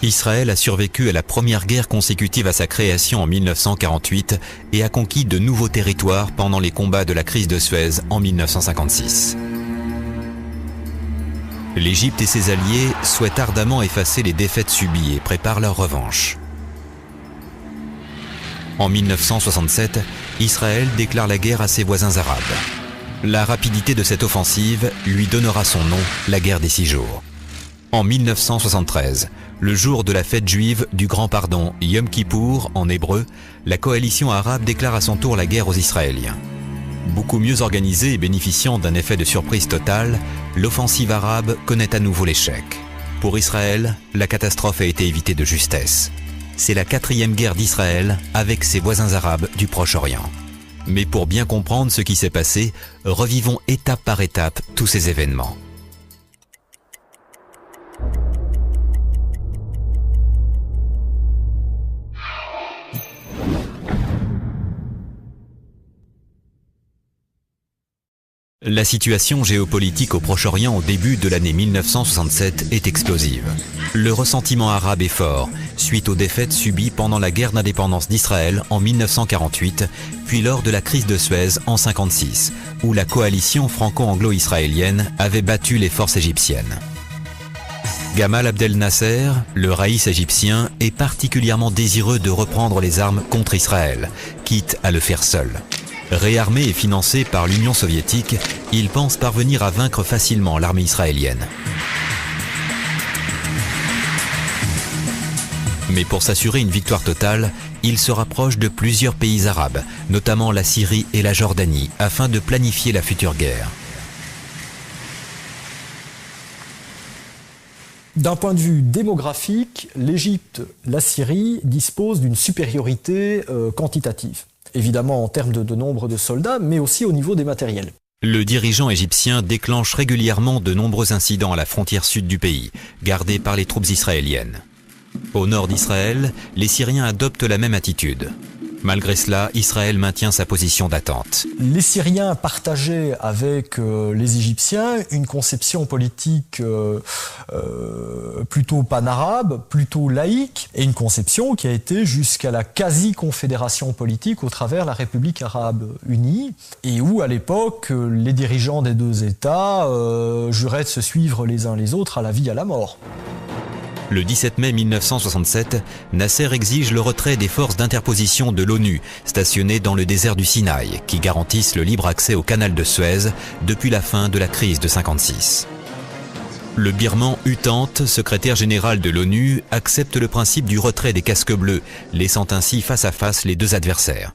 Israël a survécu à la première guerre consécutive à sa création en 1948 et a conquis de nouveaux territoires pendant les combats de la crise de Suez en 1956. L'Égypte et ses alliés souhaitent ardemment effacer les défaites subies et préparent leur revanche. En 1967, Israël déclare la guerre à ses voisins arabes. La rapidité de cette offensive lui donnera son nom, la guerre des 6 jours. En 1973, le jour de la fête juive du Grand Pardon, Yom Kippour en hébreu, la coalition arabe déclare à son tour la guerre aux Israéliens. Beaucoup mieux organisée et bénéficiant d'un effet de surprise totale, l'offensive arabe connaît à nouveau l'échec. Pour Israël, la catastrophe a été évitée de justesse. C'est la 4e guerre d'Israël avec ses voisins arabes du Proche-Orient. Mais pour bien comprendre ce qui s'est passé, revivons étape par étape tous ces événements. La situation géopolitique au Proche-Orient au début de l'année 1967 est explosive. Le ressentiment arabe est fort, suite aux défaites subies pendant la guerre d'indépendance d'Israël en 1948, puis lors de la crise de Suez en 1956, où la coalition franco-anglo-israélienne avait battu les forces égyptiennes. Gamal Abdel Nasser, le raïs égyptien, est particulièrement désireux de reprendre les armes contre Israël, quitte à le faire seul. Réarmé et financé par l'Union soviétique, il pense parvenir à vaincre facilement l'armée israélienne. Mais pour s'assurer une victoire totale, il se rapproche de plusieurs pays arabes, notamment la Syrie et la Jordanie, afin de planifier la future guerre. D'un point de vue démographique, l'Égypte, la Syrie disposent d'une supériorité quantitative. Évidemment en termes de nombre de soldats, mais aussi au niveau des matériels. Le dirigeant égyptien déclenche régulièrement de nombreux incidents à la frontière sud du pays, gardée par les troupes israéliennes. Au nord d'Israël, les Syriens adoptent la même attitude. Malgré cela, Israël maintient sa position d'attente. Les Syriens partageaient avec les Égyptiens une conception politique plutôt panarabe, plutôt laïque, et une conception qui a été jusqu'à la quasi-confédération politique au travers la République arabe unie, et où à l'époque, les dirigeants des deux États juraient de se suivre les uns les autres à la vie et à la mort. Le 17 mai 1967, Nasser exige le retrait des forces d'interposition de l'ONU stationnées dans le désert du Sinaï, qui garantissent le libre accès au canal de Suez depuis la fin de la crise de 1956. Le birman U Thant, secrétaire général de l'ONU, accepte le principe du retrait des casques bleus, laissant ainsi face à face les deux adversaires.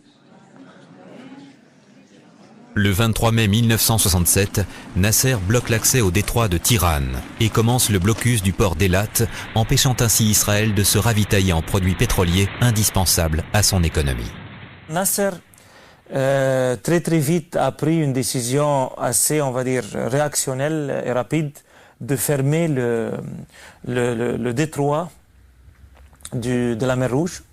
Le 23 mai 1967, Nasser bloque l'accès au détroit de Tiran et commence le blocus du port d'Eilat, empêchant ainsi Israël de se ravitailler en produits pétroliers indispensables à son économie. Nasser, très vite, a pris une décision assez, on va dire, réactionnelle et rapide de fermer le détroit de la mer Rouge.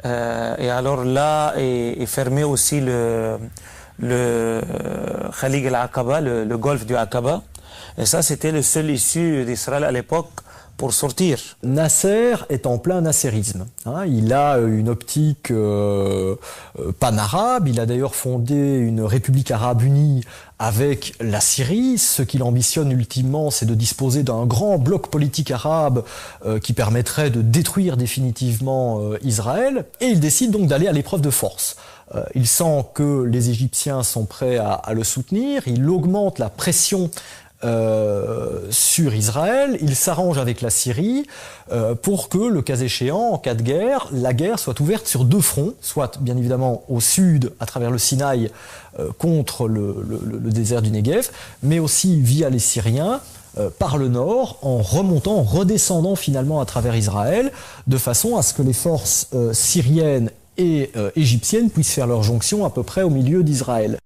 Et alors là, est fermé aussi le Khalid al-Aqaba, le golfe du Aqaba. Et ça, c'était le seul issue d'Israël à l'époque pour sortir. Nasser est en plein nasserisme. Il a une optique pan-arabe. Il a d'ailleurs fondé une République arabe unie avec la Syrie. Ce qu'il ambitionne ultimement, c'est de disposer d'un grand bloc politique arabe qui permettrait de détruire définitivement Israël. Et il décide donc d'aller à l'épreuve de force. Il sent que les Égyptiens sont prêts à le soutenir. Il augmente la pression sur Israël. Il s'arrange avec la Syrie pour que, le cas échéant, en cas de guerre, la guerre soit ouverte sur deux fronts, soit bien évidemment au sud, à travers le Sinaï, contre le désert du Negev, mais aussi via les Syriens, par le nord, en remontant, en redescendant finalement à travers Israël, de façon à ce que les forces syriennes et égyptiennes puissent faire leur jonction à peu près au milieu d'Israël.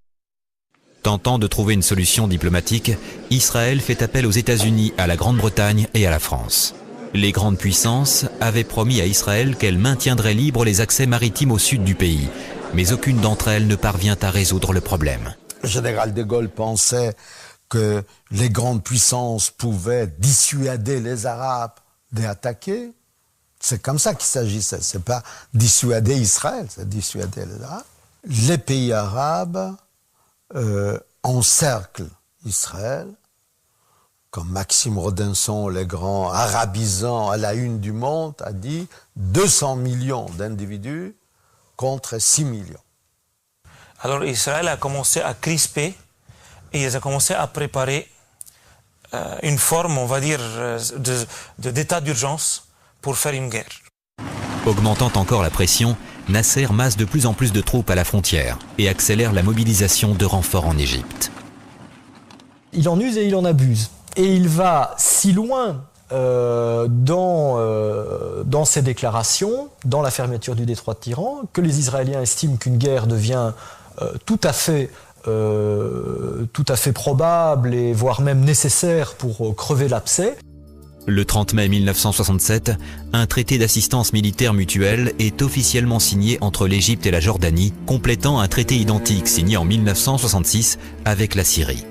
Tentant de trouver une solution diplomatique, Israël fait appel aux États-Unis, à la Grande-Bretagne et à la France. Les grandes puissances avaient promis à Israël qu'elles maintiendraient libres les accès maritimes au sud du pays, mais aucune d'entre elles ne parvient à résoudre le problème. Le général de Gaulle pensait que les grandes puissances pouvaient dissuader les Arabes d'attaquer. C'est comme ça qu'il s'agissait. C'est pas dissuader Israël, c'est dissuader les Arabes. Les pays arabes encerclent Israël, comme Maxime Rodinson, le grand arabisant à la une du Monde, a dit 200 millions d'individus contre 6 millions. Alors Israël a commencé à crisper et ils ont commencé à préparer une forme, on va dire, d'état d'urgence pour faire une guerre. Augmentant encore la pression, Nasser masse de plus en plus de troupes à la frontière et accélère la mobilisation de renforts en Égypte. Il en use et il en abuse. Et il va si loin dans ses déclarations, dans la fermeture du détroit de Tiran, que les Israéliens estiment qu'une guerre devient tout à fait probable et voire même nécessaire pour crever l'abcès. Le 30 mai 1967, un traité d'assistance militaire mutuelle est officiellement signé entre l'Égypte et la Jordanie, complétant un traité identique signé en 1966 avec la Syrie.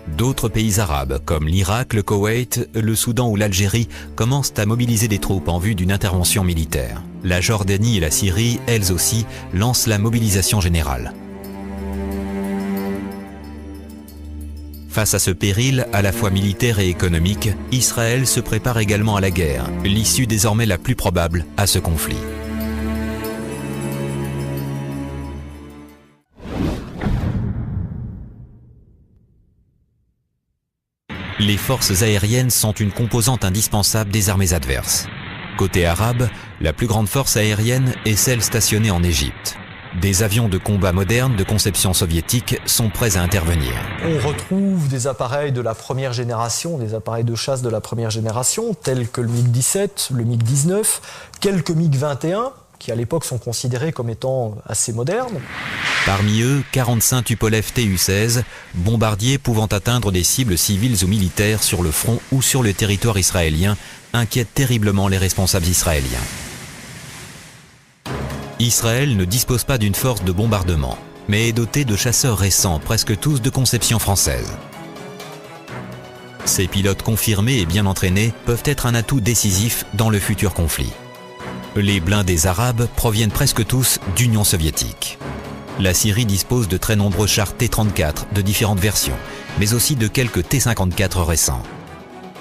D'autres pays arabes, comme l'Irak, le Koweït, le Soudan ou l'Algérie, commencent à mobiliser des troupes en vue d'une intervention militaire. La Jordanie et la Syrie, elles aussi, lancent la mobilisation générale. Face à ce péril, à la fois militaire et économique, Israël se prépare également à la guerre, l'issue désormais la plus probable à ce conflit. Les forces aériennes sont une composante indispensable des armées adverses. Côté arabe, la plus grande force aérienne est celle stationnée en Égypte. Des avions de combat modernes de conception soviétique sont prêts à intervenir. On retrouve des appareils de la première génération, des appareils de chasse de la première génération, tels que le MiG-17, le MiG-19, quelques MiG-21, qui à l'époque sont considérés comme étant assez modernes. Parmi eux, 45 Tupolev Tu-16, bombardiers pouvant atteindre des cibles civiles ou militaires sur le front ou sur le territoire israélien, inquiètent terriblement les responsables israéliens. Israël ne dispose pas d'une force de bombardement, mais est doté de chasseurs récents, presque tous de conception française. Ces pilotes confirmés et bien entraînés peuvent être un atout décisif dans le futur conflit. Les blindés arabes proviennent presque tous d'Union soviétique. La Syrie dispose de très nombreux chars T-34 de différentes versions, mais aussi de quelques T-54 récents.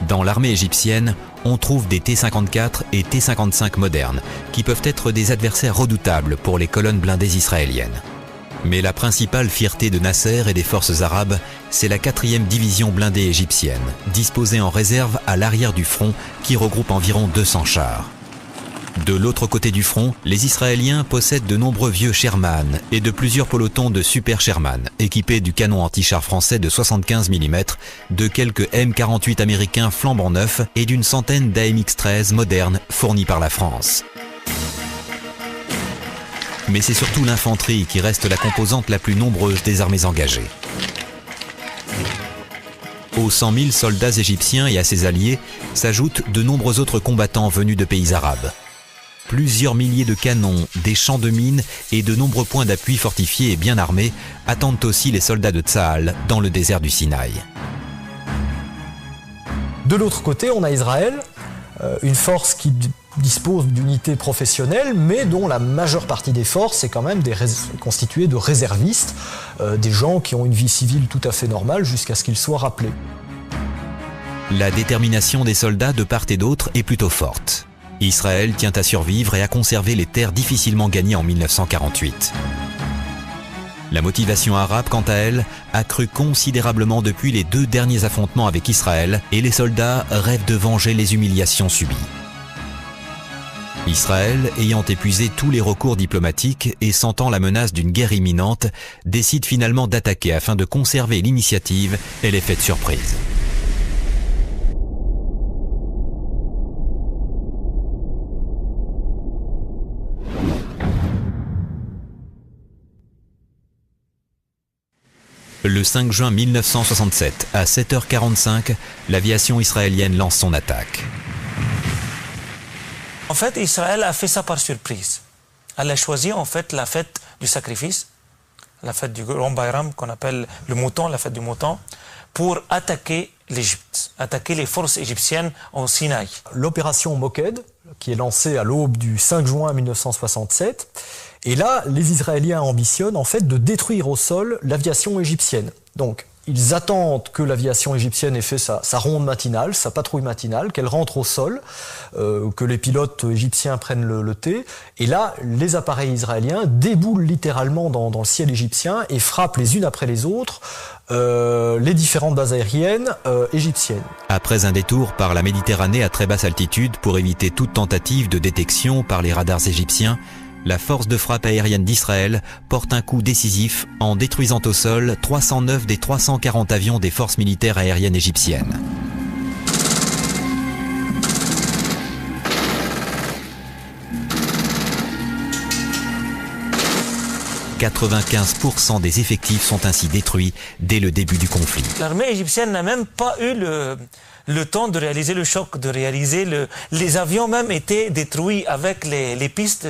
Dans l'armée égyptienne, on trouve des T-54 et T-55 modernes, qui peuvent être des adversaires redoutables pour les colonnes blindées israéliennes. Mais la principale fierté de Nasser et des forces arabes, c'est la 4e division blindée égyptienne, disposée en réserve à l'arrière du front, qui regroupe environ 200 chars. De l'autre côté du front, les Israéliens possèdent de nombreux vieux Sherman et de plusieurs pelotons de Super Sherman, équipés du canon anti-char français de 75 mm, de quelques M48 américains flambant neufs et d'une centaine d'AMX-13 modernes fournis par la France. Mais c'est surtout l'infanterie qui reste la composante la plus nombreuse des armées engagées. Aux 100 000 soldats égyptiens et à ses alliés s'ajoutent de nombreux autres combattants venus de pays arabes. Plusieurs milliers de canons, des champs de mines et de nombreux points d'appui fortifiés et bien armés attendent aussi les soldats de Tsahal dans le désert du Sinaï. De l'autre côté, on a Israël, une force qui dispose d'unités professionnelles, mais dont la majeure partie des forces est quand même constituée de réservistes, des gens qui ont une vie civile tout à fait normale jusqu'à ce qu'ils soient rappelés. La détermination des soldats de part et d'autre est plutôt forte. Israël tient à survivre et à conserver les terres difficilement gagnées en 1948. La motivation arabe, quant à elle, a cru considérablement depuis les 2 derniers affrontements avec Israël et les soldats rêvent de venger les humiliations subies. Israël, ayant épuisé tous les recours diplomatiques et sentant la menace d'une guerre imminente, décide finalement d'attaquer afin de conserver l'initiative et l'effet de surprise. Le 5 juin 1967, à 7h45, l'aviation israélienne lance son attaque. En fait, Israël a fait ça par surprise. Elle a choisi en fait la fête du sacrifice, la fête du Grand Bayram qu'on appelle le mouton, la fête du mouton, pour attaquer l'Égypte, attaquer les forces égyptiennes au Sinaï. L'opération Moked, qui est lancée à l'aube du 5 juin 1967, et là, les Israéliens ambitionnent en fait de détruire au sol l'aviation égyptienne. Donc, ils attendent que l'aviation égyptienne ait fait sa ronde matinale, sa patrouille matinale, qu'elle rentre au sol, que les pilotes égyptiens prennent le thé. Et là, les appareils israéliens déboulent littéralement dans le ciel égyptien et frappent les unes après les autres les différentes bases aériennes égyptiennes. Après un détour par la Méditerranée à très basse altitude pour éviter toute tentative de détection par les radars égyptiens, la force de frappe aérienne d'Israël porte un coup décisif en détruisant au sol 309 des 340 avions des forces militaires aériennes égyptiennes. « 95% des effectifs sont ainsi détruits dès le début du conflit. » L'armée égyptienne n'a même pas eu le temps de réaliser le choc, de réaliser les avions même étaient détruits avec les pistes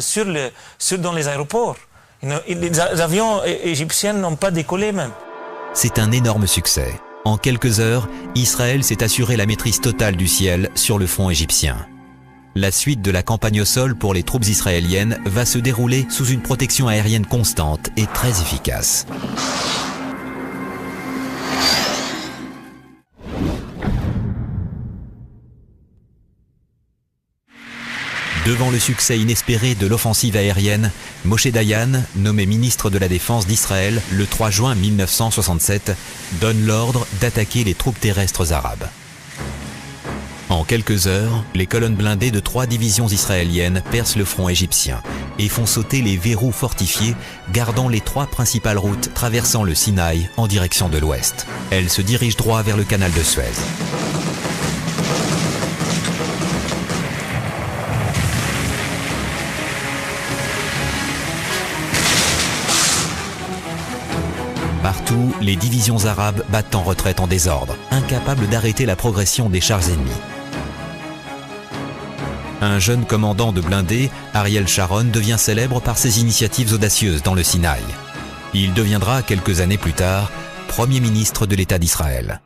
dans les aéroports. Les avions égyptiens n'ont pas décollé même. C'est un énorme succès. En quelques heures, Israël s'est assuré la maîtrise totale du ciel sur le front égyptien. La suite de la campagne au sol pour les troupes israéliennes va se dérouler sous une protection aérienne constante et très efficace. Devant le succès inespéré de l'offensive aérienne, Moshe Dayan, nommé ministre de la Défense d'Israël le 3 juin 1967, donne l'ordre d'attaquer les troupes terrestres arabes. En quelques heures, les colonnes blindées de 3 divisions israéliennes percent le front égyptien et font sauter les verrous fortifiés gardant les 3 principales routes traversant le Sinaï en direction de l'ouest. Elles se dirigent droit vers le canal de Suez. Partout, les divisions arabes battent en retraite en désordre, incapables d'arrêter la progression des chars ennemis. Un jeune commandant de blindés, Ariel Sharon, devient célèbre par ses initiatives audacieuses dans le Sinaï. Il deviendra, quelques années plus tard, Premier ministre de l'État d'Israël.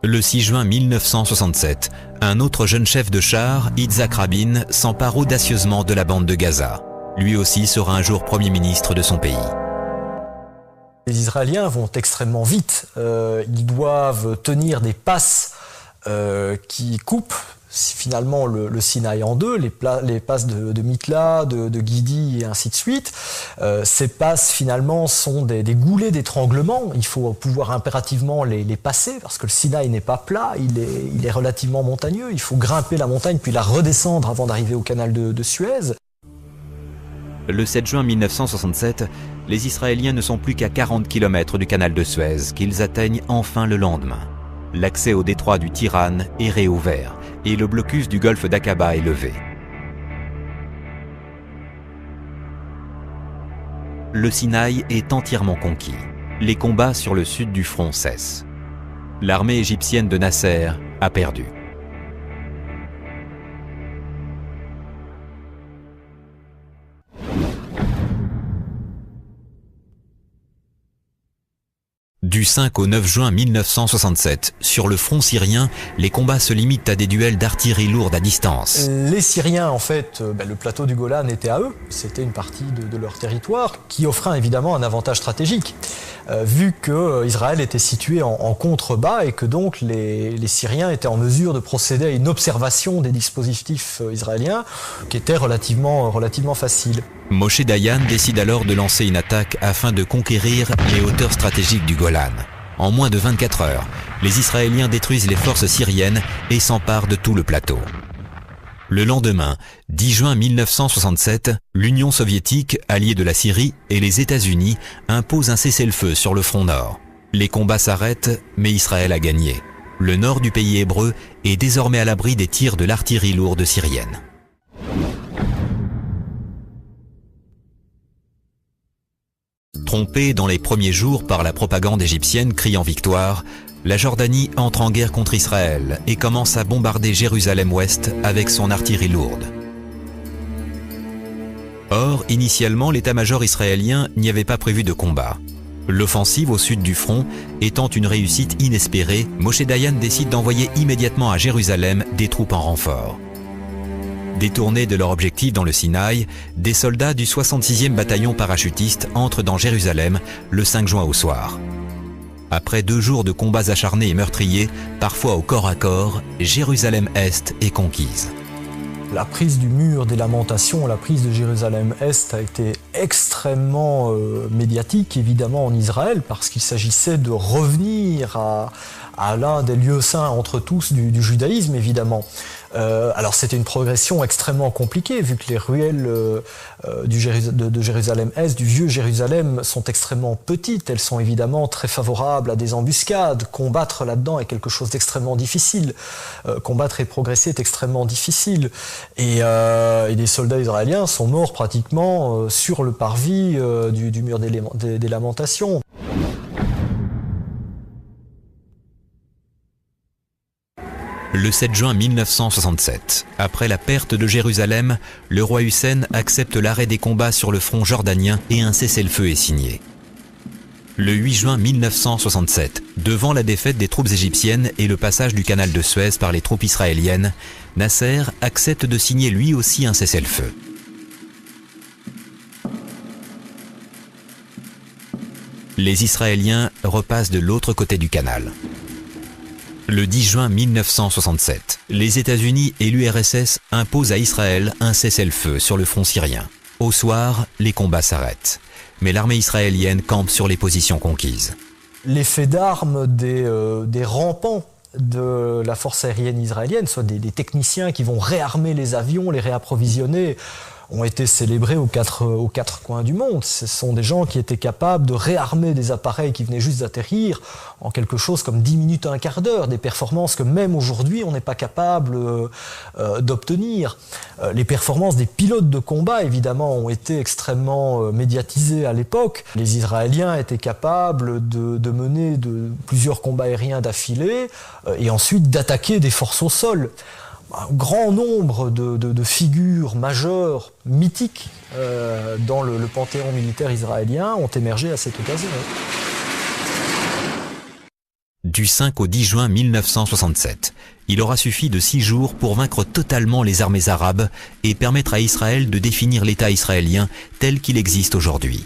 Le 6 juin 1967, un autre jeune chef de char, Yitzhak Rabin, s'empare audacieusement de la bande de Gaza. Lui aussi sera un jour Premier ministre de son pays. Les Israéliens vont extrêmement vite. Ils doivent tenir des passes qui coupent finalement le Sinaï en deux, les passes de Mitla, de Guidi et ainsi de suite. Ces passes finalement sont des goulets d'étranglement. Il faut pouvoir impérativement les passer parce que le Sinaï n'est pas plat, il est relativement montagneux. Il faut grimper la montagne puis la redescendre avant d'arriver au canal de Suez. Le 7 juin 1967, les Israéliens ne sont plus qu'à 40 km du canal de Suez qu'ils atteignent enfin le lendemain. L'accès au détroit du Tiran est réouvert et le blocus du golfe d'Aqaba est levé. Le Sinaï est entièrement conquis. Les combats sur le sud du front cessent. L'armée égyptienne de Nasser a perdu. Du 5 au 9 juin 1967, sur le front syrien, les combats se limitent à des duels d'artillerie lourde à distance. Les Syriens, en fait, le plateau du Golan était à eux. C'était une partie de leur territoire qui offrait évidemment un avantage stratégique. Vu que Israël était situé en contrebas et que donc les Syriens étaient en mesure de procéder à une observation des dispositifs israéliens qui était relativement facile. Moshe Dayan décide alors de lancer une attaque afin de conquérir les hauteurs stratégiques du Golan. En moins de 24 heures, les Israéliens détruisent les forces syriennes et s'emparent de tout le plateau. Le lendemain, 10 juin 1967, l'Union soviétique, alliée de la Syrie, et les États-Unis imposent un cessez-le-feu sur le front nord. Les combats s'arrêtent, mais Israël a gagné. Le nord du pays hébreu est désormais à l'abri des tirs de l'artillerie lourde syrienne. Trompée dans les premiers jours par la propagande égyptienne criant victoire, la Jordanie entre en guerre contre Israël et commence à bombarder Jérusalem-Ouest avec son artillerie lourde. Or, initialement, l'état-major israélien n'y avait pas prévu de combat. L'offensive au sud du front étant une réussite inespérée, Moshe Dayan décide d'envoyer immédiatement à Jérusalem des troupes en renfort. Détournés de leur objectif dans le Sinaï, des soldats du 66e bataillon parachutiste entrent dans Jérusalem le 5 juin au soir. Après 2 jours de combats acharnés et meurtriers, parfois au corps à corps, Jérusalem-Est est conquise. La prise du mur des lamentations, la prise de Jérusalem-Est a été extrêmement médiatique, évidemment, en Israël, parce qu'il s'agissait de revenir à l'un des lieux saints entre tous du judaïsme, évidemment. Alors c'était une progression extrêmement compliquée, vu que les ruelles de Jérusalem-Est, du vieux Jérusalem, sont extrêmement petites. Elles sont évidemment très favorables à des embuscades. Combattre là-dedans est quelque chose d'extrêmement difficile. Combattre et progresser est extrêmement difficile. Et des soldats israéliens sont morts pratiquement sur le parvis du mur des lamentations. Le 7 juin 1967, après la perte de Jérusalem, le roi Hussein accepte l'arrêt des combats sur le front jordanien et un cessez-le-feu est signé. Le 8 juin 1967, devant la défaite des troupes égyptiennes et le passage du canal de Suez par les troupes israéliennes, Nasser accepte de signer lui aussi un cessez-le-feu. Les Israéliens repassent de l'autre côté du canal. Le 10 juin 1967, les États-Unis et l'URSS imposent à Israël un cessez-le-feu sur le front syrien. Au soir, les combats s'arrêtent, mais l'armée israélienne campe sur les positions conquises. L'effet d'armes des rampants de la force aérienne israélienne, soit des techniciens qui vont réarmer les avions, les réapprovisionner, ont été célébrés aux quatre coins du monde. Ce sont des gens qui étaient capables de réarmer des appareils qui venaient juste d'atterrir en quelque chose comme 10 minutes à un quart d'heure, des performances que même aujourd'hui on n'est pas capable d'obtenir. Les performances des pilotes de combat, évidemment, ont été extrêmement médiatisées à l'époque. Les Israéliens étaient capables de mener plusieurs combats aériens d'affilée et ensuite d'attaquer des forces au sol. Un grand nombre de figures majeures, mythiques, dans le panthéon militaire israélien ont émergé à cette occasion. Du 5 au 10 juin 1967, il aura suffi de 6 jours pour vaincre totalement les armées arabes et permettre à Israël de définir l'État israélien tel qu'il existe aujourd'hui.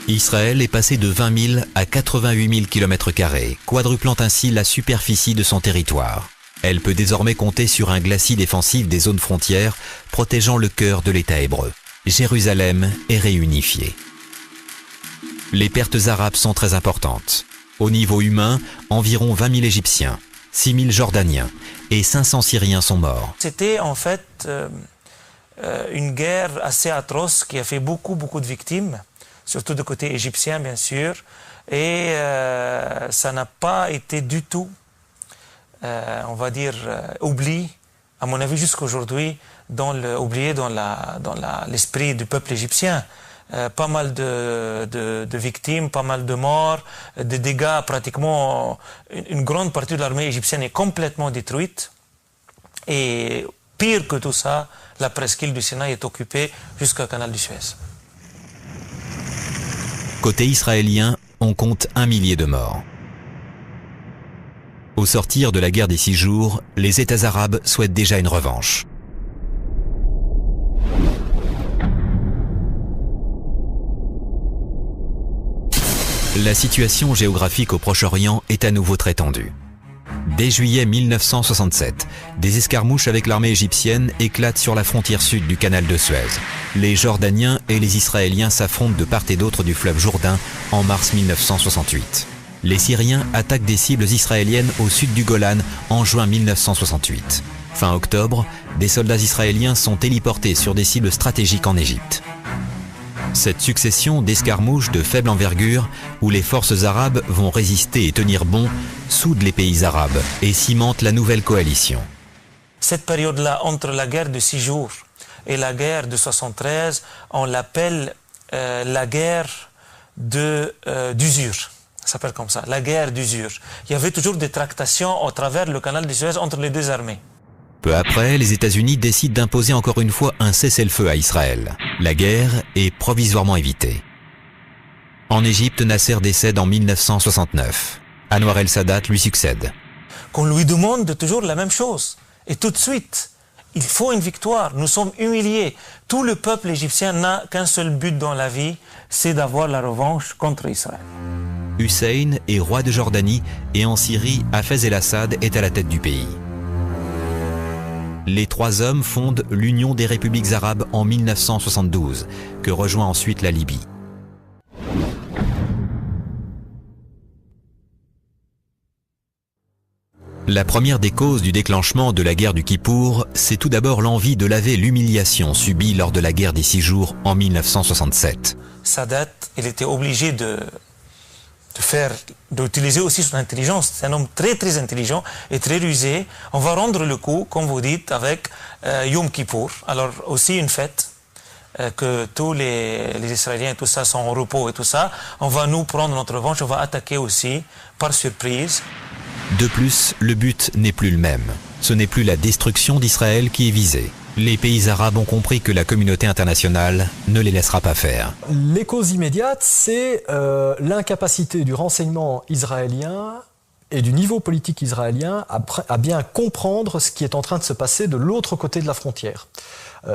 Israël est passé de 20 000 à 88 000 km², quadruplant ainsi la superficie de son territoire. Elle peut désormais compter sur un glacis défensif des zones frontières, protégeant le cœur de l'État hébreu. Jérusalem est réunifiée. Les pertes arabes sont très importantes. Au niveau humain, environ 20 000 Égyptiens, 6 000 Jordaniens et 500 Syriens sont morts. C'était en fait une guerre assez atroce qui a fait beaucoup de victimes, surtout du côté égyptien, bien sûr. Et ça n'a pas été du tout, on va dire, oublié, à mon avis, jusqu'aujourd'hui, oublié dans l'esprit du peuple égyptien. Pas mal de victimes, pas mal de morts, des dégâts, pratiquement une grande partie de l'armée égyptienne est complètement détruite. Et pire que tout ça, la presqu'île du Sinaï est occupée jusqu'au canal du Suez. Côté israélien, on compte 1 millier de morts. Au sortir de la guerre des 6 jours, les États arabes souhaitent déjà une revanche. La situation géographique au Proche-Orient est à nouveau très tendue. Dès juillet 1967, des escarmouches avec l'armée égyptienne éclatent sur la frontière sud du canal de Suez. Les Jordaniens et les Israéliens s'affrontent de part et d'autre du fleuve Jourdain en mars 1968. Les Syriens attaquent des cibles israéliennes au sud du Golan en juin 1968. Fin octobre, des soldats israéliens sont héliportés sur des cibles stratégiques en Égypte. Cette succession d'escarmouches de faible envergure, où les forces arabes vont résister et tenir bon, soude les pays arabes et cimente la nouvelle coalition. Cette période-là, entre la guerre de 6 jours et la guerre de 73, on l'appelle la guerre d'usure. Ça s'appelle comme ça, la guerre d'usure. Il y avait toujours des tractations au travers le canal de Suez entre les deux armées. Peu après, les États-Unis décident d'imposer encore une fois un cessez-le-feu à Israël. La guerre est provisoirement évitée. En Égypte, Nasser décède en 1969. Anwar el-Sadat lui succède. Qu'on lui demande toujours la même chose. Et tout de suite, il faut une victoire. Nous sommes humiliés. Tout le peuple égyptien n'a qu'un seul but dans la vie, c'est d'avoir la revanche contre Israël. Hussein est roi de Jordanie et en Syrie, Hafez el-Assad est à la tête du pays. Les trois hommes fondent l'Union des républiques arabes en 1972, que rejoint ensuite la Libye. La première des causes du déclenchement de la guerre du Kippour, c'est tout d'abord l'envie de laver l'humiliation subie lors de la guerre des 6 jours en 1967. Sadat, il était obligé d'utiliser aussi son intelligence. C'est un homme très intelligent et très rusé. On va rendre le coup, comme vous dites, avec Yom Kippour. Alors aussi une fête, que tous les Israéliens et tout ça sont en repos et tout ça. On va nous prendre notre revanche, on va attaquer aussi par surprise. De plus, le but n'est plus le même. Ce n'est plus la destruction d'Israël qui est visée. Les pays arabes ont compris que la communauté internationale ne les laissera pas faire. Les causes immédiates, c'est l'incapacité du renseignement israélien et du niveau politique israélien à bien comprendre ce qui est en train de se passer de l'autre côté de la frontière.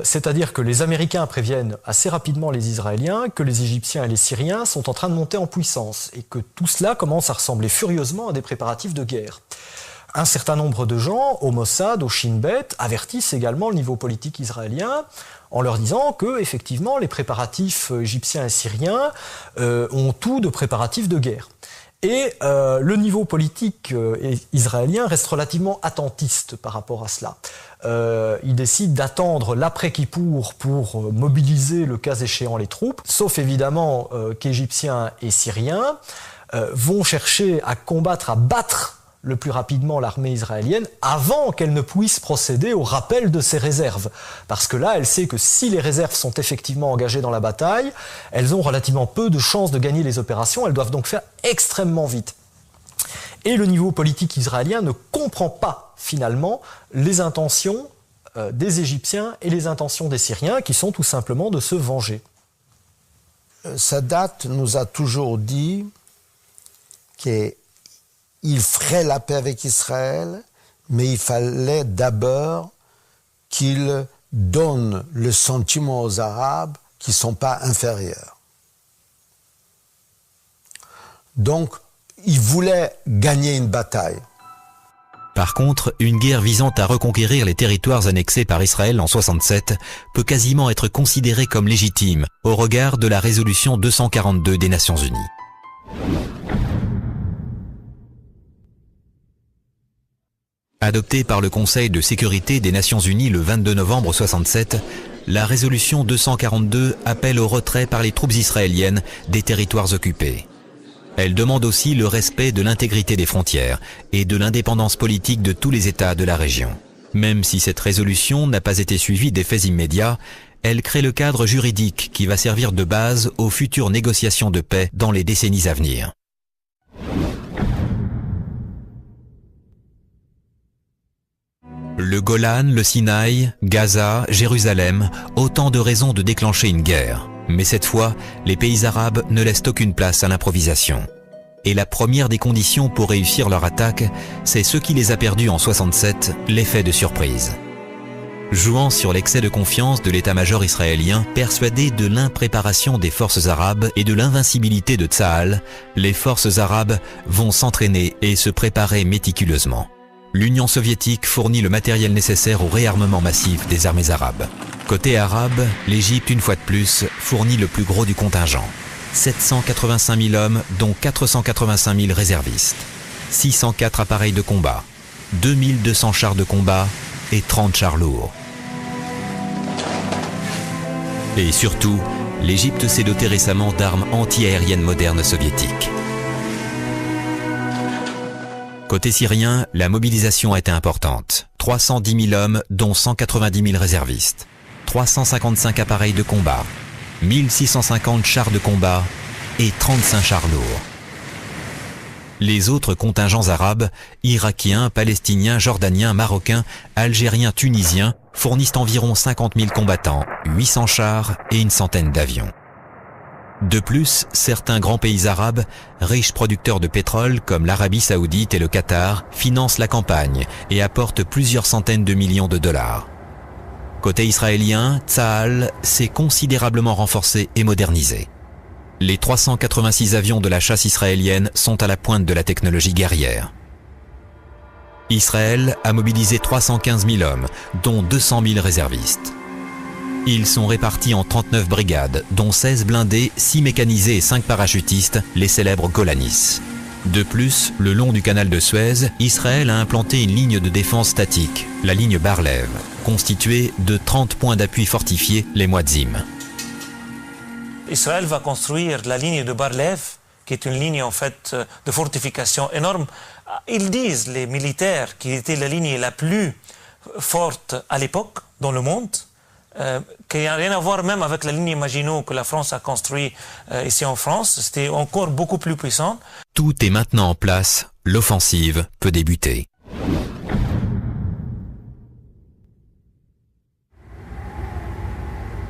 C'est-à-dire que les Américains préviennent assez rapidement les Israéliens que les Égyptiens et les Syriens sont en train de monter en puissance et que tout cela commence à ressembler furieusement à des préparatifs de guerre. Un certain nombre de gens, au Mossad, au Shin Bet, avertissent également le niveau politique israélien en leur disant que, effectivement, les préparatifs égyptiens et syriens ont tout de préparatifs de guerre. Et le niveau politique israélien reste relativement attentiste par rapport à cela. Il décide d'attendre l'après-Kippour pour mobiliser le cas échéant les troupes, sauf évidemment qu'Égyptiens et Syriens vont chercher à combattre, à battre le plus rapidement l'armée israélienne avant qu'elle ne puisse procéder au rappel de ses réserves. Parce que là, elle sait que si les réserves sont effectivement engagées dans la bataille, elles ont relativement peu de chances de gagner les opérations, elles doivent donc faire extrêmement vite. Et le niveau politique israélien ne comprend pas finalement les intentions des Égyptiens et les intentions des Syriens qui sont tout simplement de se venger. Sadat nous a toujours dit qu'il ferait la paix avec Israël, mais il fallait d'abord qu'il donne le sentiment aux Arabes qu'ils ne sont pas inférieurs. Donc, il voulait gagner une bataille. Par contre, une guerre visant à reconquérir les territoires annexés par Israël en 67 peut quasiment être considérée comme légitime au regard de la résolution 242 des Nations Unies. Adoptée par le Conseil de sécurité des Nations Unies le 22 novembre 67, la résolution 242 appelle au retrait par les troupes israéliennes des territoires occupés. Elle demande aussi le respect de l'intégrité des frontières et de l'indépendance politique de tous les États de la région. Même si cette résolution n'a pas été suivie d'effets immédiats, elle crée le cadre juridique qui va servir de base aux futures négociations de paix dans les décennies à venir. Le Golan, le Sinaï, Gaza, Jérusalem, autant de raisons de déclencher une guerre. Mais cette fois, les pays arabes ne laissent aucune place à l'improvisation. Et la première des conditions pour réussir leur attaque, c'est ce qui les a perdus en 67, l'effet de surprise. Jouant sur l'excès de confiance de l'état-major israélien, persuadé de l'impréparation des forces arabes et de l'invincibilité de Tsahal, les forces arabes vont s'entraîner et se préparer méticuleusement. L'Union soviétique fournit le matériel nécessaire au réarmement massif des armées arabes. Côté arabe, l'Égypte, une fois de plus, fournit le plus gros du contingent. 785 000 hommes, dont 485 000 réservistes. 604 appareils de combat, 2200 chars de combat et 30 chars lourds. Et surtout, l'Égypte s'est dotée récemment d'armes anti-aériennes modernes soviétiques. Côté syrien, la mobilisation a été importante. 310 000 hommes, dont 190 000 réservistes. 355 appareils de combat, 1650 chars de combat et 35 chars lourds. Les autres contingents arabes, irakiens, palestiniens, jordaniens, marocains, algériens, tunisiens, fournissent environ 50 000 combattants, 800 chars et une centaine d'avions. De plus, certains grands pays arabes, riches producteurs de pétrole comme l'Arabie Saoudite et le Qatar, financent la campagne et apportent plusieurs centaines de millions de dollars. Côté israélien, Tsahal s'est considérablement renforcé et modernisé. Les 386 avions de la chasse israélienne sont à la pointe de la technologie guerrière. Israël a mobilisé 315 000 hommes, dont 200 000 réservistes. Ils sont répartis en 39 brigades, dont 16 blindés, 6 mécanisés et 5 parachutistes, les célèbres Golanis. De plus, le long du canal de Suez, Israël a implanté une ligne de défense statique, la ligne Bar-Lev, constituée de 30 points d'appui fortifiés, les Muazzim. Israël va construire la ligne de Bar-Lev, qui est une ligne en fait de fortification énorme. Ils disent, les militaires, qu'il était la ligne la plus forte à l'époque dans le monde, qui n'a rien à voir même avec la ligne Maginot que la France a construite ici en France. C'était encore beaucoup plus puissant. Tout est maintenant en place, l'offensive peut débuter.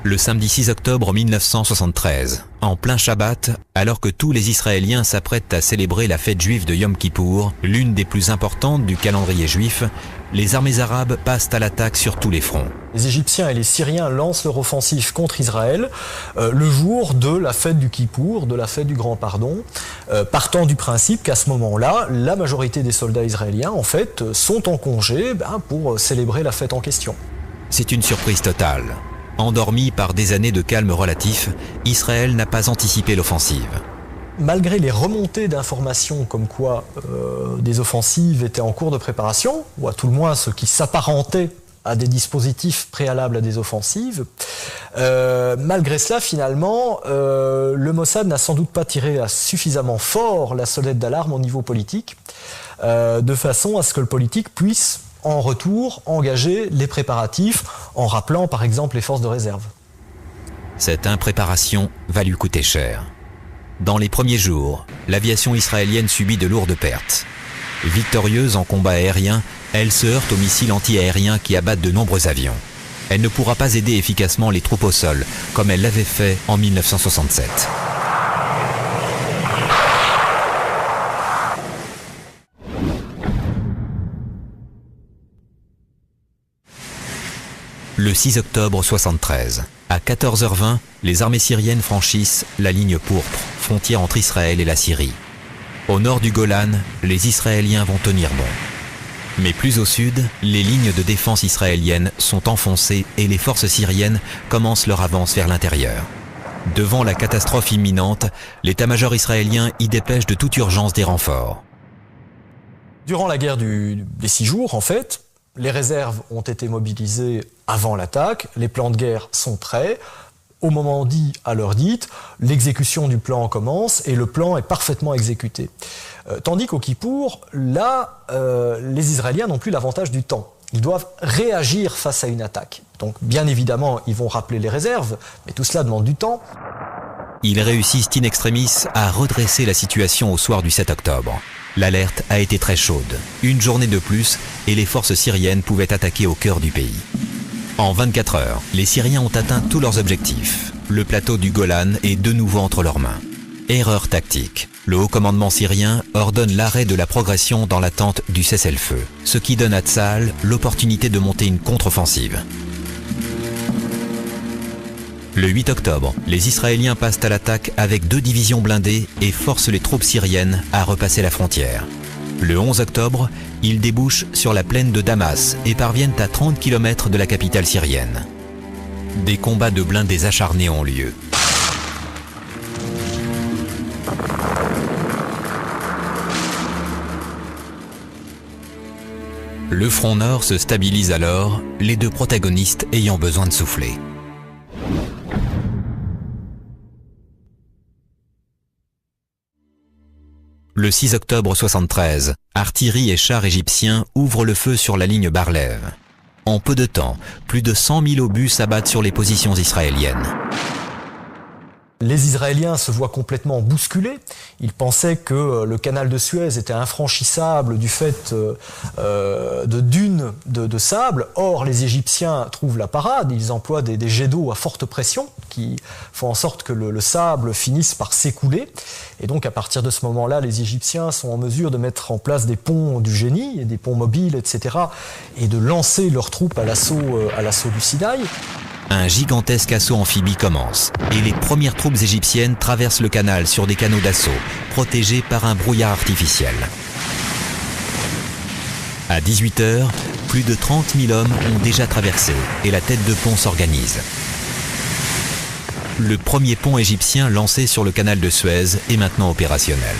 Le samedi 6 octobre 1973, en plein Shabbat, alors que tous les Israéliens s'apprêtent à célébrer la fête juive de Yom Kippour, l'une des plus importantes du calendrier juif, les armées arabes passent à l'attaque sur tous les fronts. Les Égyptiens et les Syriens lancent leur offensive contre Israël le jour de la fête du Kippour, de la fête du Grand Pardon, partant du principe qu'à ce moment-là, la majorité des soldats israéliens, en fait, sont en congé pour célébrer la fête en question. C'est une surprise totale. Endormi par des années de calme relatif, Israël n'a pas anticipé l'offensive. Malgré les remontées d'informations comme quoi des offensives étaient en cours de préparation, ou à tout le moins ce qui s'apparentait à des dispositifs préalables à des offensives, malgré cela, finalement, le Mossad n'a sans doute pas tiré suffisamment fort la sonnette d'alarme au niveau politique, de façon à ce que le politique puisse en retour engager les préparatifs en rappelant par exemple les forces de réserve. Cette impréparation va lui coûter cher. Dans les premiers jours, l'aviation israélienne subit de lourdes pertes. Victorieuse en combat aérien, elle se heurte aux missiles anti-aériens qui abattent de nombreux avions. Elle ne pourra pas aider efficacement les troupes au sol, comme elle l'avait fait en 1967. Le 6 octobre 1973, à 14h20, les armées syriennes franchissent la ligne pourpre, frontière entre Israël et la Syrie. Au nord du Golan, les Israéliens vont tenir bon. Mais plus au sud, les lignes de défense israéliennes sont enfoncées et les forces syriennes commencent leur avance vers l'intérieur. Devant la catastrophe imminente, l'état-major israélien y dépêche de toute urgence des renforts. Durant la guerre des 6 jours, en fait, les réserves ont été mobilisées avant l'attaque, les plans de guerre sont prêts. Au moment dit, à l'heure dite, l'exécution du plan commence et le plan est parfaitement exécuté. Tandis qu'au Kippour, là, les Israéliens n'ont plus l'avantage du temps. Ils doivent réagir face à une attaque. Donc, bien évidemment, ils vont rappeler les réserves, mais tout cela demande du temps. Ils réussissent in extremis à redresser la situation au soir du 7 octobre. L'alerte a été très chaude. Une journée de plus et les forces syriennes pouvaient attaquer au cœur du pays. En 24 heures, les Syriens ont atteint tous leurs objectifs. Le plateau du Golan est de nouveau entre leurs mains. Erreur tactique. Le haut commandement syrien ordonne l'arrêt de la progression dans l'attente du cessez-le-feu, ce qui donne à Tsahal l'opportunité de monter une contre-offensive. Le 8 octobre, les Israéliens passent à l'attaque avec 2 divisions blindées et forcent les troupes syriennes à repasser la frontière. Le 11 octobre, ils débouchent sur la plaine de Damas et parviennent à 30 km de la capitale syrienne. Des combats de blindés acharnés ont lieu. Le front nord se stabilise alors, les 2 protagonistes ayant besoin de souffler. Le 6 octobre 1973, artillerie et chars égyptiens ouvrent le feu sur la ligne Bar-Lev. En peu de temps, plus de 100 000 obus s'abattent sur les positions israéliennes. Les Israéliens se voient complètement bousculés. Ils pensaient que le canal de Suez était infranchissable du fait de dunes de sable. Or, les Égyptiens trouvent la parade. Ils emploient des jets d'eau à forte pression qui font en sorte que le sable finisse par s'écouler. Et donc, à partir de ce moment-là, les Égyptiens sont en mesure de mettre en place des ponts du génie, des ponts mobiles, etc., et de lancer leurs troupes à l'assaut du Sinaï. Un gigantesque assaut amphibie commence et les premières troupes égyptiennes traversent le canal sur des canaux d'assaut, protégés par un brouillard artificiel. À 18h, plus de 30 000 hommes ont déjà traversé et la tête de pont s'organise. Le premier pont égyptien lancé sur le canal de Suez est maintenant opérationnel.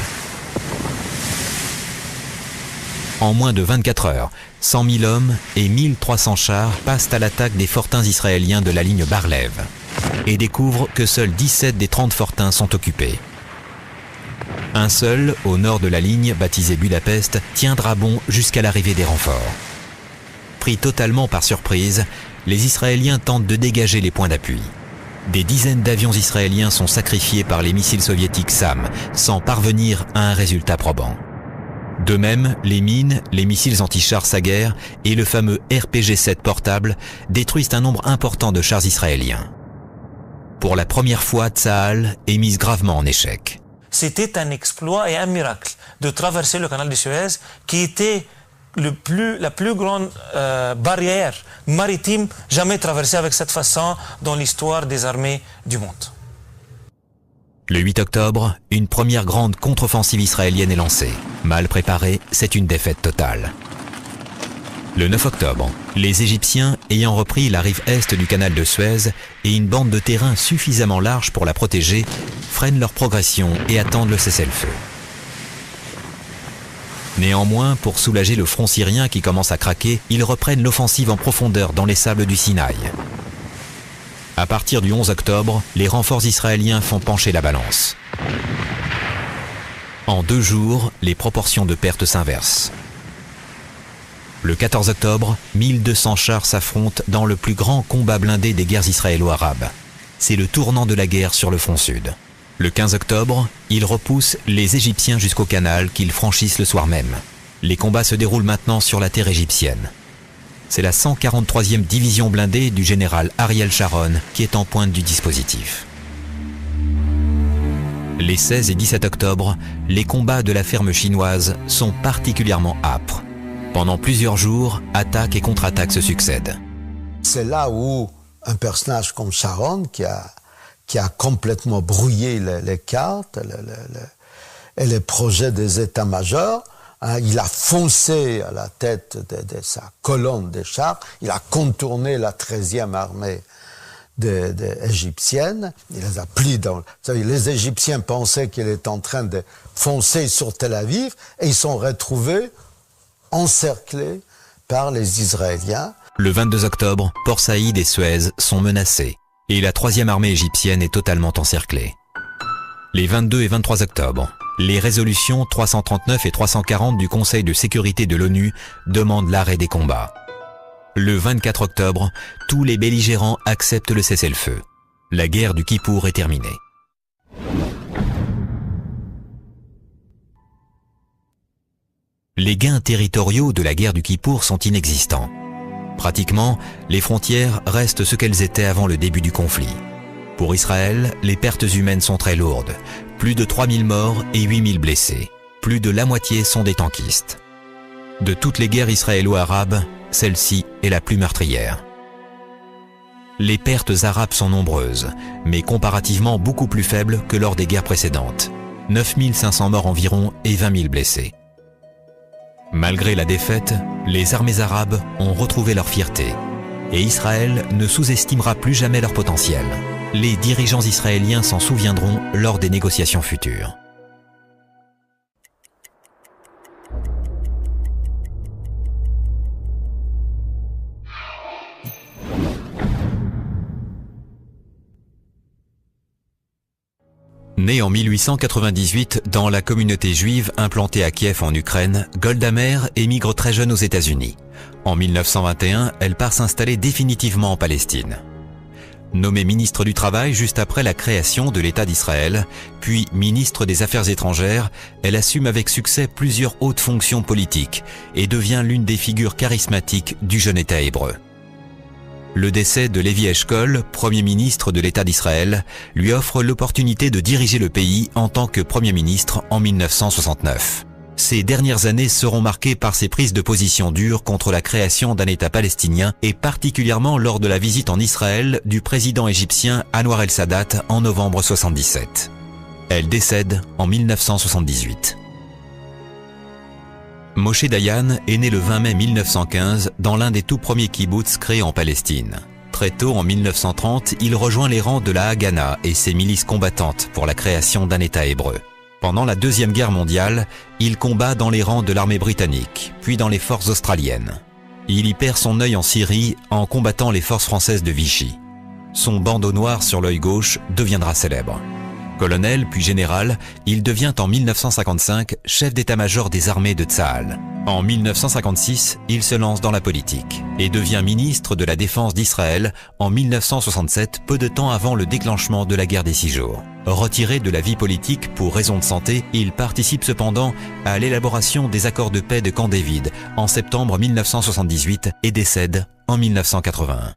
En moins de 24 heures, 100 000 hommes et 1300 chars passent à l'attaque des fortins israéliens de la ligne Bar-Lev et découvrent que seuls 17 des 30 fortins sont occupés. Un seul, au nord de la ligne, baptisé Budapest, tiendra bon jusqu'à l'arrivée des renforts. Pris totalement par surprise, les Israéliens tentent de dégager les points d'appui. Des dizaines d'avions israéliens sont sacrifiés par les missiles soviétiques SAM, sans parvenir à un résultat probant. De même, les mines, les missiles anti-chars Sager et le fameux RPG-7 portable détruisent un nombre important de chars israéliens. Pour la première fois, Tsahal est mise gravement en échec. C'était un exploit et un miracle de traverser le canal de Suez, qui était la plus grande barrière maritime jamais traversée avec cette façon dans l'histoire des armées du monde. Le 8 octobre, une première grande contre-offensive israélienne est lancée. Mal préparée, c'est une défaite totale. Le 9 octobre, les Égyptiens, ayant repris la rive est du canal de Suez et une bande de terrain suffisamment large pour la protéger, freinent leur progression et attendent le cessez-le-feu. Néanmoins, pour soulager le front syrien qui commence à craquer, ils reprennent l'offensive en profondeur dans les sables du Sinaï. À partir du 11 octobre, les renforts israéliens font pencher la balance. En 2 jours, les proportions de pertes s'inversent. Le 14 octobre, 1200 chars s'affrontent dans le plus grand combat blindé des guerres israélo-arabes. C'est le tournant de la guerre sur le front sud. Le 15 octobre, ils repoussent les Égyptiens jusqu'au canal qu'ils franchissent le soir même. Les combats se déroulent maintenant sur la terre égyptienne. C'est la 143e division blindée du général Ariel Sharon qui est en pointe du dispositif. Les 16 et 17 octobre, les combats de la ferme chinoise sont particulièrement âpres. Pendant plusieurs jours, attaques et contre-attaques se succèdent. C'est là où un personnage comme Sharon, qui a complètement brouillé les cartes et les projets des états-majors, il a foncé à la tête de sa colonne de chars, il a contourné la 13e armée égyptienne, il les a pris dans... Les Égyptiens pensaient qu'il était en train de foncer sur Tel Aviv et ils sont retrouvés encerclés par les Israéliens. Le 22 octobre, Port Saïd et Suez sont menacés et la 3e armée égyptienne est totalement encerclée. Les 22 et 23 octobre, les résolutions 339 et 340 du Conseil de sécurité de l'ONU demandent l'arrêt des combats. Le 24 octobre, tous les belligérants acceptent le cessez-le-feu. La guerre du Kippour est terminée. Les gains territoriaux de la guerre du Kippour sont inexistants. Pratiquement, les frontières restent ce qu'elles étaient avant le début du conflit. Pour Israël, les pertes humaines sont très lourdes. Plus de 3000 morts et 8000 blessés. Plus de la moitié sont des tankistes. De toutes les guerres israélo-arabes, celle-ci est la plus meurtrière. Les pertes arabes sont nombreuses, mais comparativement beaucoup plus faibles que lors des guerres précédentes. 9500 morts environ et 20 000 blessés. Malgré la défaite, les armées arabes ont retrouvé leur fierté. Et Israël ne sous-estimera plus jamais leur potentiel. Les dirigeants israéliens s'en souviendront lors des négociations futures. Née en 1898 dans la communauté juive implantée à Kiev en Ukraine, Golda Meir émigre très jeune aux États-Unis. En 1921, elle part s'installer définitivement en Palestine. Nommée ministre du Travail juste après la création de l'État d'Israël, puis ministre des Affaires étrangères, elle assume avec succès plusieurs hautes fonctions politiques et devient l'une des figures charismatiques du jeune État hébreu. Le décès de Lévi Eshkol, Premier ministre de l'État d'Israël, lui offre l'opportunité de diriger le pays en tant que Premier ministre en 1969. Ces dernières années seront marquées par ses prises de position dures contre la création d'un État palestinien et particulièrement lors de la visite en Israël du président égyptien Anwar el-Sadat en novembre 1977. Elle décède en 1978. Moshe Dayan est né le 20 mai 1915 dans l'un des tout premiers kibboutz créés en Palestine. Très tôt, en 1930, il rejoint les rangs de la Haganah et ses milices combattantes pour la création d'un État hébreu. Pendant la Deuxième Guerre mondiale, il combat dans les rangs de l'armée britannique, puis dans les forces australiennes. Il y perd son œil en Syrie en combattant les forces françaises de Vichy. Son bandeau noir sur l'œil gauche deviendra célèbre. Colonel puis général, il devient en 1955 chef d'état-major des armées de Tsahal. En 1956, il se lance dans la politique et devient ministre de la Défense d'Israël en 1967, peu de temps avant le déclenchement de la guerre des 6 jours. Retiré de la vie politique pour raisons de santé, il participe cependant à l'élaboration des accords de paix de Camp David en septembre 1978 et décède en 1981.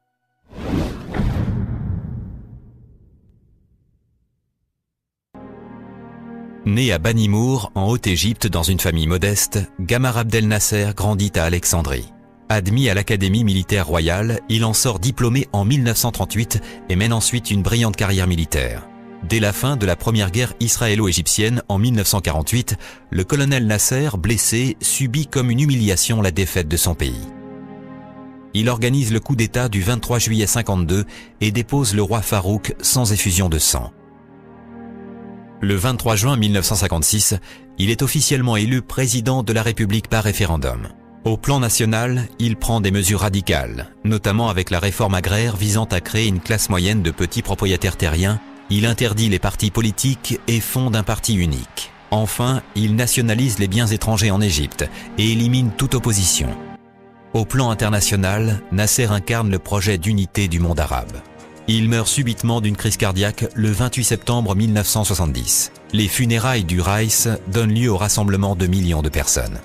Né à Bani Mour, en Haute-Égypte, dans une famille modeste, Gamar Abdel Nasser grandit à Alexandrie. Admis à l'Académie militaire royale, il en sort diplômé en 1938 et mène ensuite une brillante carrière militaire. Dès la fin de la première guerre israélo-égyptienne en 1948, le colonel Nasser, blessé, subit comme une humiliation la défaite de son pays. Il organise le coup d'État du 23 juillet 52 et dépose le roi Farouk sans effusion de sang. Le 23 juin 1956, il est officiellement élu président de la République par référendum. Au plan national, il prend des mesures radicales, notamment avec la réforme agraire visant à créer une classe moyenne de petits propriétaires terriens. Il interdit les partis politiques et fonde un parti unique. Enfin, il nationalise les biens étrangers en Égypte et élimine toute opposition. Au plan international, Nasser incarne le projet d'unité du monde arabe. Il meurt subitement d'une crise cardiaque le 28 septembre 1970. Les funérailles du Raïs donnent lieu au rassemblement de millions de personnes.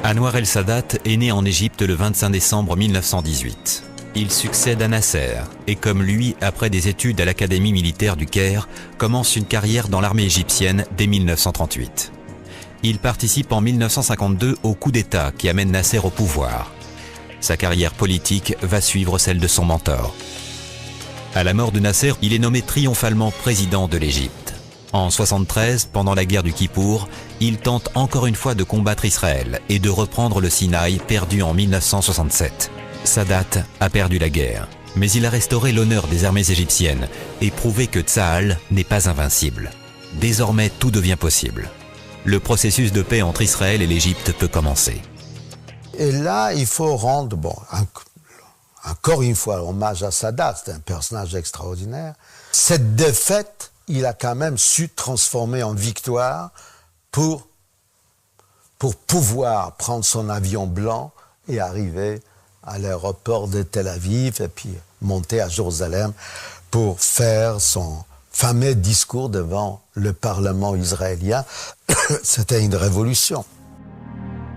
Anwar el-Sadat est né en Égypte le 25 décembre 1918. Il succède à Nasser et comme lui, après des études à l'Académie militaire du Caire, commence une carrière dans l'armée égyptienne dès 1938. Il participe en 1952 au coup d'État qui amène Nasser au pouvoir. Sa carrière politique va suivre celle de son mentor. À la mort de Nasser, il est nommé triomphalement président de l'Égypte. En 1973, pendant la guerre du Kippour, il tente encore une fois de combattre Israël et de reprendre le Sinaï perdu en 1967. Sadat a perdu la guerre, mais il a restauré l'honneur des armées égyptiennes et prouvé que Tsahal n'est pas invincible. Désormais, tout devient possible. Le processus de paix entre Israël et l'Égypte peut commencer. Et là, il faut rendre, encore une fois, hommage à Sadat, c'est un personnage extraordinaire. Cette défaite, il a quand même su transformer en victoire pour pouvoir prendre son avion blanc et arriver à l'aéroport de Tel Aviv et puis monter à Jérusalem pour faire son fameux discours devant le Parlement israélien. C'était une révolution.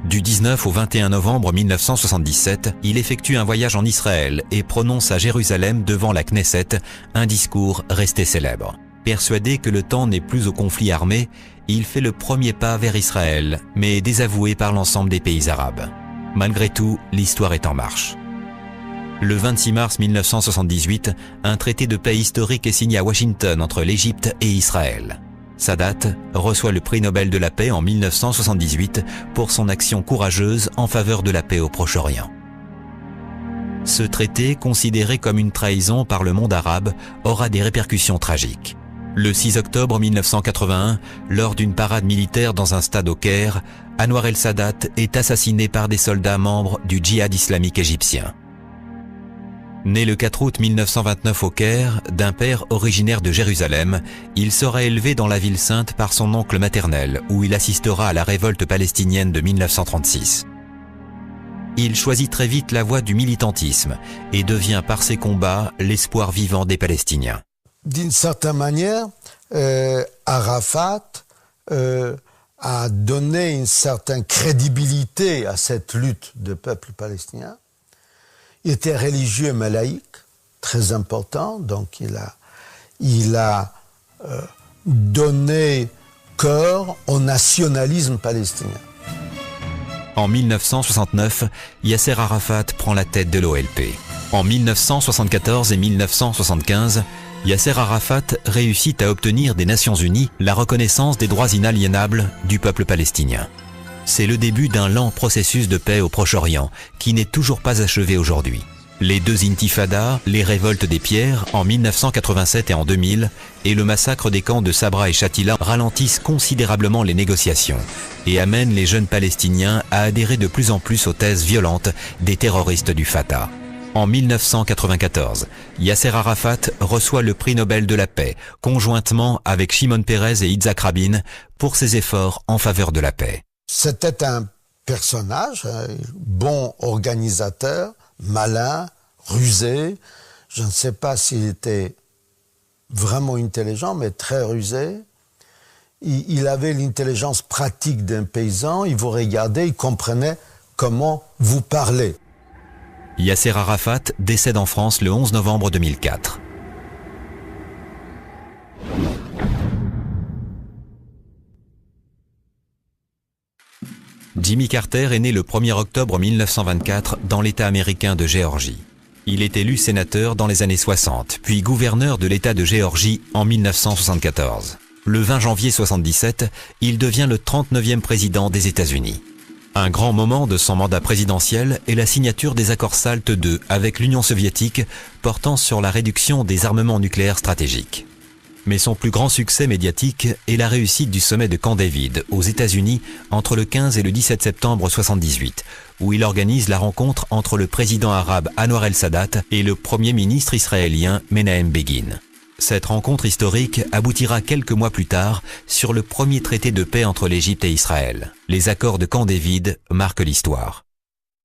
Du 19 au 21 novembre 1977, il effectue un voyage en Israël et prononce à Jérusalem devant la Knesset un discours resté célèbre. Persuadé que le temps n'est plus au conflit armé, il fait le premier pas vers Israël, mais désavoué par l'ensemble des pays arabes. Malgré tout, l'histoire est en marche. Le 26 mars 1978, un traité de paix historique est signé à Washington entre l'Égypte et Israël. Sadat reçoit le prix Nobel de la paix en 1978 pour son action courageuse en faveur de la paix au Proche-Orient. Ce traité, considéré comme une trahison par le monde arabe, aura des répercussions tragiques. Le 6 octobre 1981, lors d'une parade militaire dans un stade au Caire, Anwar el-Sadat est assassiné par des soldats membres du djihad islamique égyptien. Né le 4 août 1929 au Caire, d'un père originaire de Jérusalem, il sera élevé dans la ville sainte par son oncle maternel, où il assistera à la révolte palestinienne de 1936. il choisit très vite la voie du militantisme et devient par ses combats l'espoir vivant des Palestiniens. D'une certaine manière, Arafat a donné une certaine crédibilité à cette lutte du peuple palestinien. Il était religieux mais laïque, très important, donc il a donné corps au nationalisme palestinien. En 1969, Yasser Arafat prend la tête de l'OLP. En 1974 et 1975, Yasser Arafat réussit à obtenir des Nations Unies la reconnaissance des droits inaliénables du peuple palestinien. C'est le début d'un lent processus de paix au Proche-Orient qui n'est toujours pas achevé aujourd'hui. Les deux intifadas, les révoltes des pierres en 1987 et en 2000 et le massacre des camps de Sabra et Shatila ralentissent considérablement les négociations et amènent les jeunes Palestiniens à adhérer de plus en plus aux thèses violentes des terroristes du Fatah. En 1994, Yasser Arafat reçoit le prix Nobel de la paix, conjointement avec Shimon Peres et Yitzhak Rabin, pour ses efforts en faveur de la paix. C'était un personnage, un bon organisateur, malin, rusé. Je ne sais pas s'il était vraiment intelligent, mais très rusé. Il avait l'intelligence pratique d'un paysan. Il vous regardait, il comprenait comment vous parlez. Yasser Arafat décède en France le 11 novembre 2004. Jimmy Carter est né le 1er octobre 1924 dans l'État américain de Géorgie. Il est élu sénateur dans les années 60, puis gouverneur de l'État de Géorgie en 1974. Le 20 janvier 1977, il devient le 39e président des États-Unis. Un grand moment de son mandat présidentiel est la signature des accords SALT II avec l'Union soviétique portant sur la réduction des armements nucléaires stratégiques. Mais son plus grand succès médiatique est la réussite du sommet de Camp David aux États-Unis entre le 15 et le 17 septembre 1978, où il organise la rencontre entre le président arabe Anwar el-Sadat et le premier ministre israélien Menahem Begin. Cette rencontre historique aboutira quelques mois plus tard sur le premier traité de paix entre l'Égypte et Israël. Les accords de Camp David marquent l'histoire.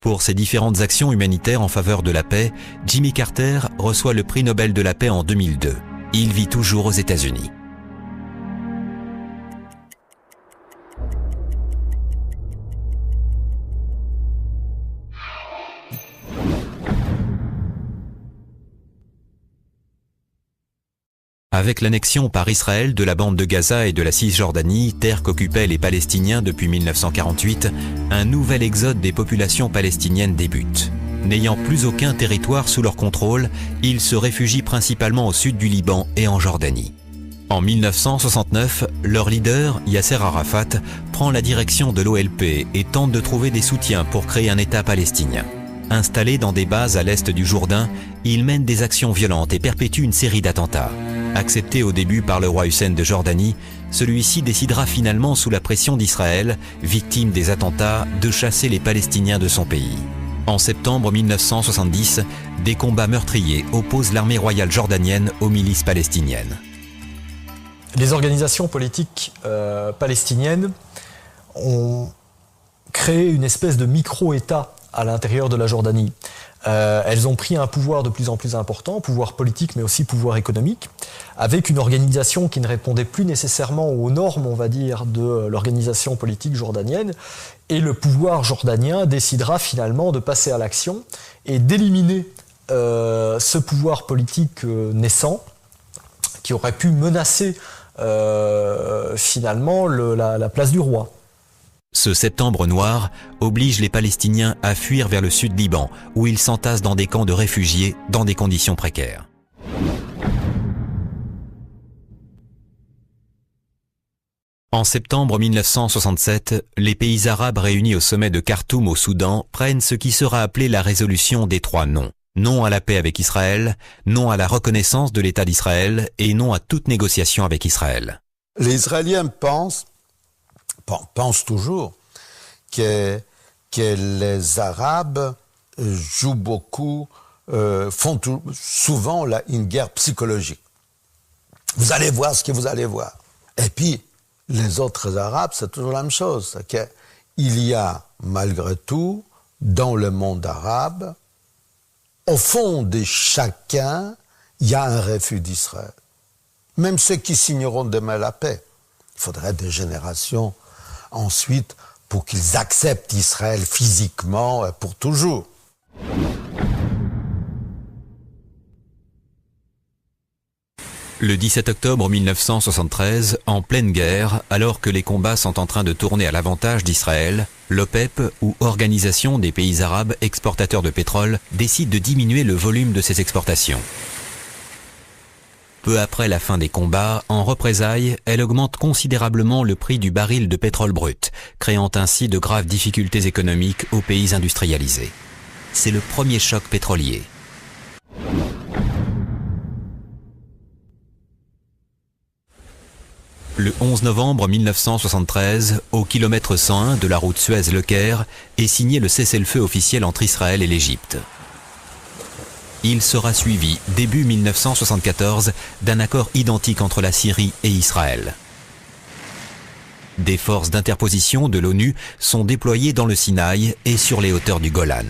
Pour ses différentes actions humanitaires en faveur de la paix, Jimmy Carter reçoit le prix Nobel de la paix en 2002. Il vit toujours aux États-Unis. Avec l'annexion par Israël de la bande de Gaza et de la Cisjordanie, terre qu'occupaient les Palestiniens depuis 1948, un nouvel exode des populations palestiniennes débute. N'ayant plus aucun territoire sous leur contrôle, ils se réfugient principalement au sud du Liban et en Jordanie. En 1969, leur leader, Yasser Arafat, prend la direction de l'OLP et tente de trouver des soutiens pour créer un État palestinien. Installé dans des bases à l'est du Jourdain, il mène des actions violentes et perpétue une série d'attentats. Accepté au début par le roi Hussein de Jordanie, celui-ci décidera finalement sous la pression d'Israël, victime des attentats, de chasser les Palestiniens de son pays. En septembre 1970, des combats meurtriers opposent l'armée royale jordanienne aux milices palestiniennes. Les organisations politiques palestiniennes ont créé une espèce de micro-État à l'intérieur de la Jordanie. Elles ont pris un pouvoir de plus en plus important, pouvoir politique mais aussi pouvoir économique, avec une organisation qui ne répondait plus nécessairement aux normes, on va dire, de l'organisation politique jordanienne. Et le pouvoir jordanien décidera finalement de passer à l'action et d'éliminer ce pouvoir politique naissant qui aurait pu menacer finalement la place du roi. Ce septembre noir oblige les Palestiniens à fuir vers le sud Liban, où ils s'entassent dans des camps de réfugiés dans des conditions précaires. En septembre 1967, les pays arabes réunis au sommet de Khartoum au Soudan prennent ce qui sera appelé la résolution des 3 non. Non à la paix avec Israël, non à la reconnaissance de l'État d'Israël et non à toute négociation avec Israël. Les Israéliens pensent toujours que les Arabes jouent beaucoup, font souvent une guerre psychologique. Vous allez voir ce que vous allez voir. Et puis, les autres Arabes, c'est toujours la même chose. Il y a, malgré tout, dans le monde arabe, au fond de chacun, il y a un refus d'Israël. Même ceux qui signeront demain la paix. Il faudrait des générations ensuite pour qu'ils acceptent Israël physiquement pour toujours. Le 17 octobre 1973, en pleine guerre, alors que les combats sont en train de tourner à l'avantage d'Israël, l'OPEP, ou Organisation des pays arabes exportateurs de pétrole, décide de diminuer le volume de ses exportations. Peu après la fin des combats, en représailles, elle augmente considérablement le prix du baril de pétrole brut, créant ainsi de graves difficultés économiques aux pays industrialisés. C'est le premier choc pétrolier. Le 11 novembre 1973, au kilomètre 101 de la route Suez-Le Caire, est signé le cessez-le-feu officiel entre Israël et l'Égypte. Il sera suivi, début 1974, d'un accord identique entre la Syrie et Israël. Des forces d'interposition de l'ONU sont déployées dans le Sinaï et sur les hauteurs du Golan.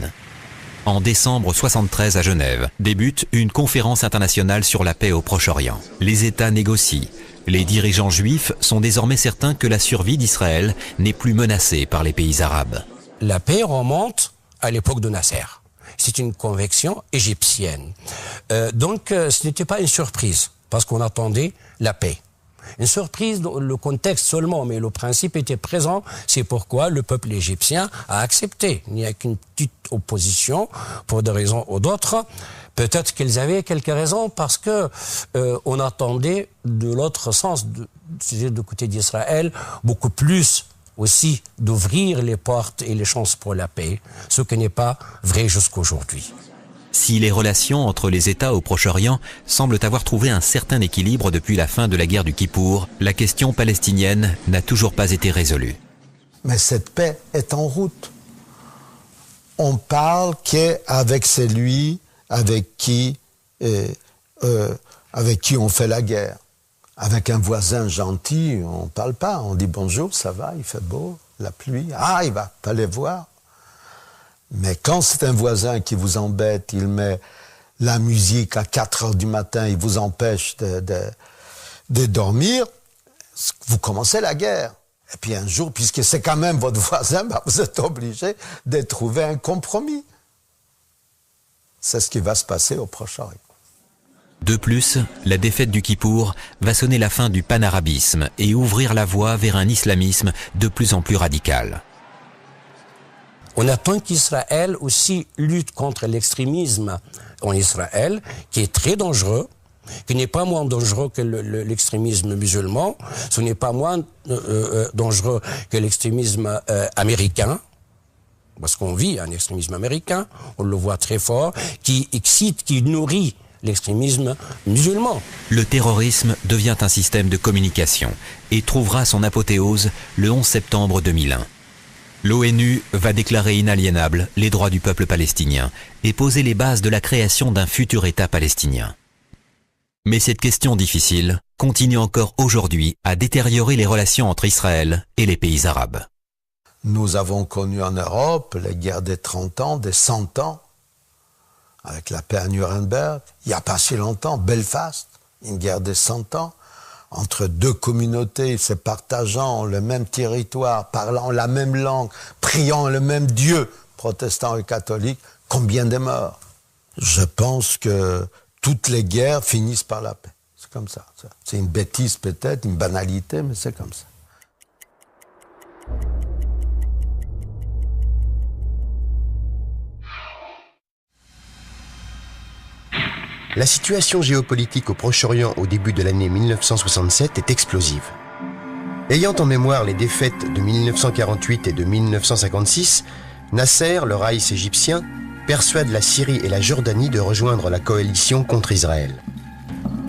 En décembre 1973 à Genève, débute une conférence internationale sur la paix au Proche-Orient. Les États négocient. Les dirigeants juifs sont désormais certains que la survie d'Israël n'est plus menacée par les pays arabes. La paix remonte à l'époque de Nasser. C'est une conviction égyptienne. Donc ce n'était pas une surprise, parce qu'on attendait la paix. Une surprise dans le contexte seulement, mais le principe était présent. C'est pourquoi le peuple égyptien a accepté. Il n'y a qu'une petite opposition, pour des raisons ou d'autres. Peut-être qu'ils avaient quelques raisons, parce que on attendait de l'autre sens, du côté d'Israël, beaucoup plus aussi d'ouvrir les portes et les chances pour la paix, ce qui n'est pas vrai jusqu'aujourd'hui. Si les relations entre les États au Proche-Orient semblent avoir trouvé un certain équilibre depuis la fin de la guerre du Kippour, la question palestinienne n'a toujours pas été résolue. Mais cette paix est en route. On parle qu'avec celui avec qui on fait la guerre. Avec un voisin gentil, on ne parle pas. On dit bonjour, ça va, il fait beau, la pluie. Ah, il va pas les voir. Mais quand c'est un voisin qui vous embête, il met la musique à 4 heures du matin, il vous empêche de dormir, vous commencez la guerre. Et puis un jour, puisque c'est quand même votre voisin, vous êtes obligé de trouver un compromis. C'est ce qui va se passer au Proche-Orient. De plus, la défaite du Kippour va sonner la fin du panarabisme et ouvrir la voie vers un islamisme de plus en plus radical. On attend qu'Israël aussi lutte contre l'extrémisme en Israël, qui est très dangereux, qui n'est pas moins dangereux que l'extrémisme musulman, ce n'est pas moins dangereux que l'extrémisme américain, parce qu'on vit un extrémisme américain, on le voit très fort, qui excite, qui nourrit l'extrémisme musulman. Le terrorisme devient un système de communication et trouvera son apothéose le 11 septembre 2001. L'ONU va déclarer inaliénables les droits du peuple palestinien et poser les bases de la création d'un futur État palestinien. Mais cette question difficile continue encore aujourd'hui à détériorer les relations entre Israël et les pays arabes. Nous avons connu en Europe les guerres des 30 ans, des 100 ans, avec la paix à Nuremberg. Il n'y a pas si longtemps, Belfast, une guerre des 100 ans, entre deux communautés se partageant le même territoire, parlant la même langue, priant le même Dieu, protestants et catholiques. Combien de morts? Je pense que toutes les guerres finissent par la paix. C'est comme ça. C'est une bêtise peut-être, une banalité, mais c'est comme ça. La situation géopolitique au Proche-Orient au début de l'année 1967 est explosive. Ayant en mémoire les défaites de 1948 et de 1956, Nasser, le Raïs égyptien, persuade la Syrie et la Jordanie de rejoindre la coalition contre Israël.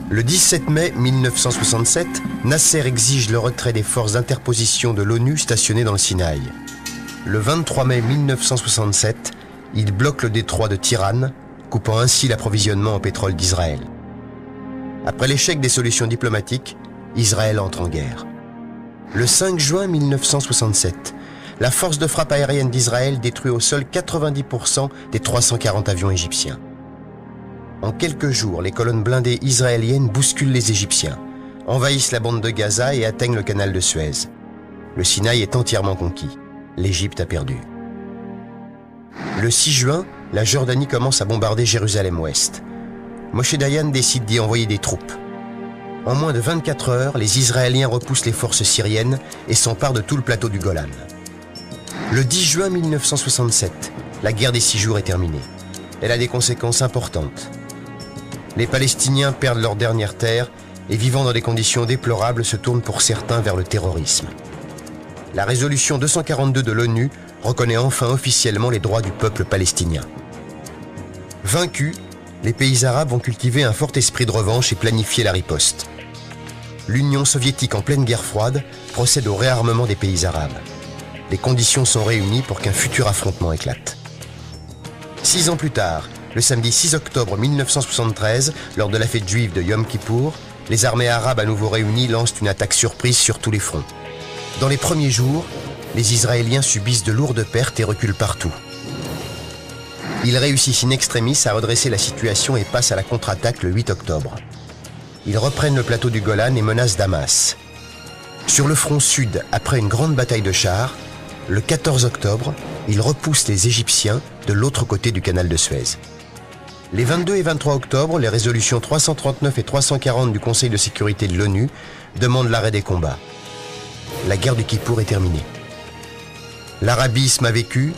Le 17 mai 1967, Nasser exige le retrait des forces d'interposition de l'ONU stationnées dans le Sinaï. Le 23 mai 1967, il bloque le détroit de Tiran, coupant ainsi l'approvisionnement en pétrole d'Israël. Après l'échec des solutions diplomatiques, Israël entre en guerre. Le 5 juin 1967, la force de frappe aérienne d'Israël détruit au sol 90% des 340 avions égyptiens. En quelques jours, les colonnes blindées israéliennes bousculent les Égyptiens, envahissent la bande de Gaza et atteignent le canal de Suez. Le Sinaï est entièrement conquis. L'Égypte a perdu. Le 6 juin, la Jordanie commence à bombarder Jérusalem-Ouest. Moshe Dayan décide d'y envoyer des troupes. En moins de 24 heures, les Israéliens repoussent les forces syriennes et s'emparent de tout le plateau du Golan. Le 10 juin 1967, la guerre des 6 jours est terminée. Elle a des conséquences importantes. Les Palestiniens perdent leur dernière terre et, vivant dans des conditions déplorables, se tournent pour certains vers le terrorisme. La résolution 242 de l'ONU reconnaît enfin officiellement les droits du peuple palestinien. Vaincus, les pays arabes vont cultiver un fort esprit de revanche et planifier la riposte. L'Union soviétique, en pleine guerre froide, procède au réarmement des pays arabes. Les conditions sont réunies pour qu'un futur affrontement éclate. 6 ans plus tard, le samedi 6 octobre 1973, lors de la fête juive de Yom Kippour, les armées arabes à nouveau réunies lancent une attaque surprise sur tous les fronts. Dans les premiers jours, les Israéliens subissent de lourdes pertes et reculent partout. Ils réussissent in extremis à redresser la situation et passent à la contre-attaque le 8 octobre. Ils reprennent le plateau du Golan et menacent Damas. Sur le front sud, après une grande bataille de chars, le 14 octobre, ils repoussent les Égyptiens de l'autre côté du canal de Suez. Les 22 et 23 octobre, les résolutions 339 et 340 du Conseil de sécurité de l'ONU demandent l'arrêt des combats. La guerre du Kippour est terminée. L'arabisme a vécu,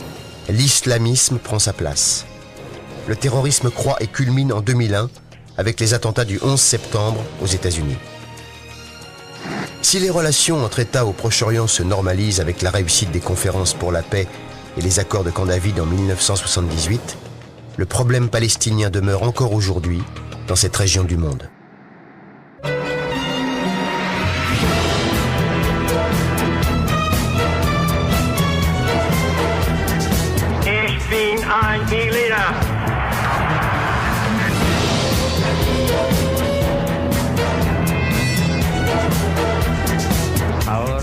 l'islamisme prend sa place. Le terrorisme croît et culmine en 2001 avec les attentats du 11 septembre aux États-Unis. Si les relations entre États au Proche-Orient se normalisent avec la réussite des conférences pour la paix et les accords de Camp David en 1978, le problème palestinien demeure encore aujourd'hui dans cette région du monde. Ich bin ein Berliner. Power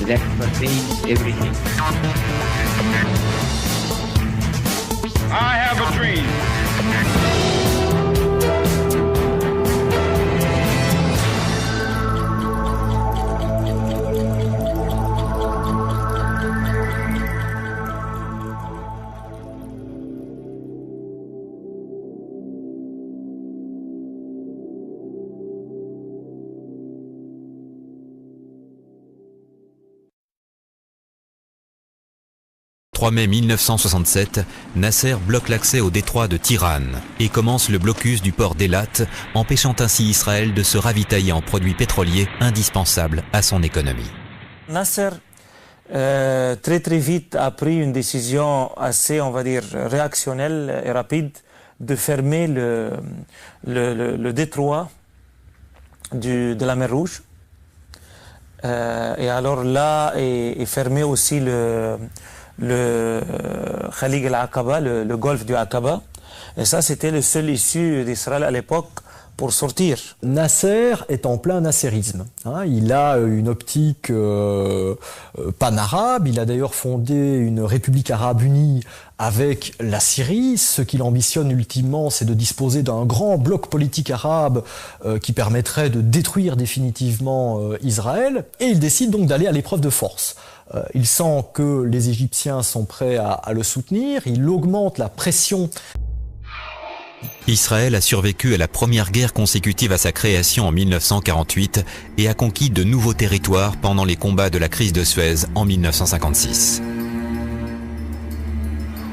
that pervades everything. I have a dream. Le 3 mai 1967, Nasser bloque l'accès au détroit de Tiran et commence le blocus du port d'Eilat, empêchant ainsi Israël de se ravitailler en produits pétroliers indispensables à son économie. Nasser, très vite, a pris une décision assez, on va dire, réactionnelle et rapide de fermer le détroit de la mer Rouge. Et alors là, est fermé aussi le Khalid al-Aqaba, le golfe du Aqaba. Et ça, c'était le seul issue d'Israël à l'époque pour sortir. Nasser est en plein nasserisme. Il a une optique pan-arabe. Il a d'ailleurs fondé une république arabe unie avec la Syrie. Ce qu'il ambitionne ultimement, c'est de disposer d'un grand bloc politique arabe qui permettrait de détruire définitivement Israël. Et il décide donc d'aller à l'épreuve de force. Il sent que les Égyptiens sont prêts à le soutenir. Il augmente la pression. Israël a survécu à la première guerre consécutive à sa création en 1948 et a conquis de nouveaux territoires pendant les combats de la crise de Suez en 1956.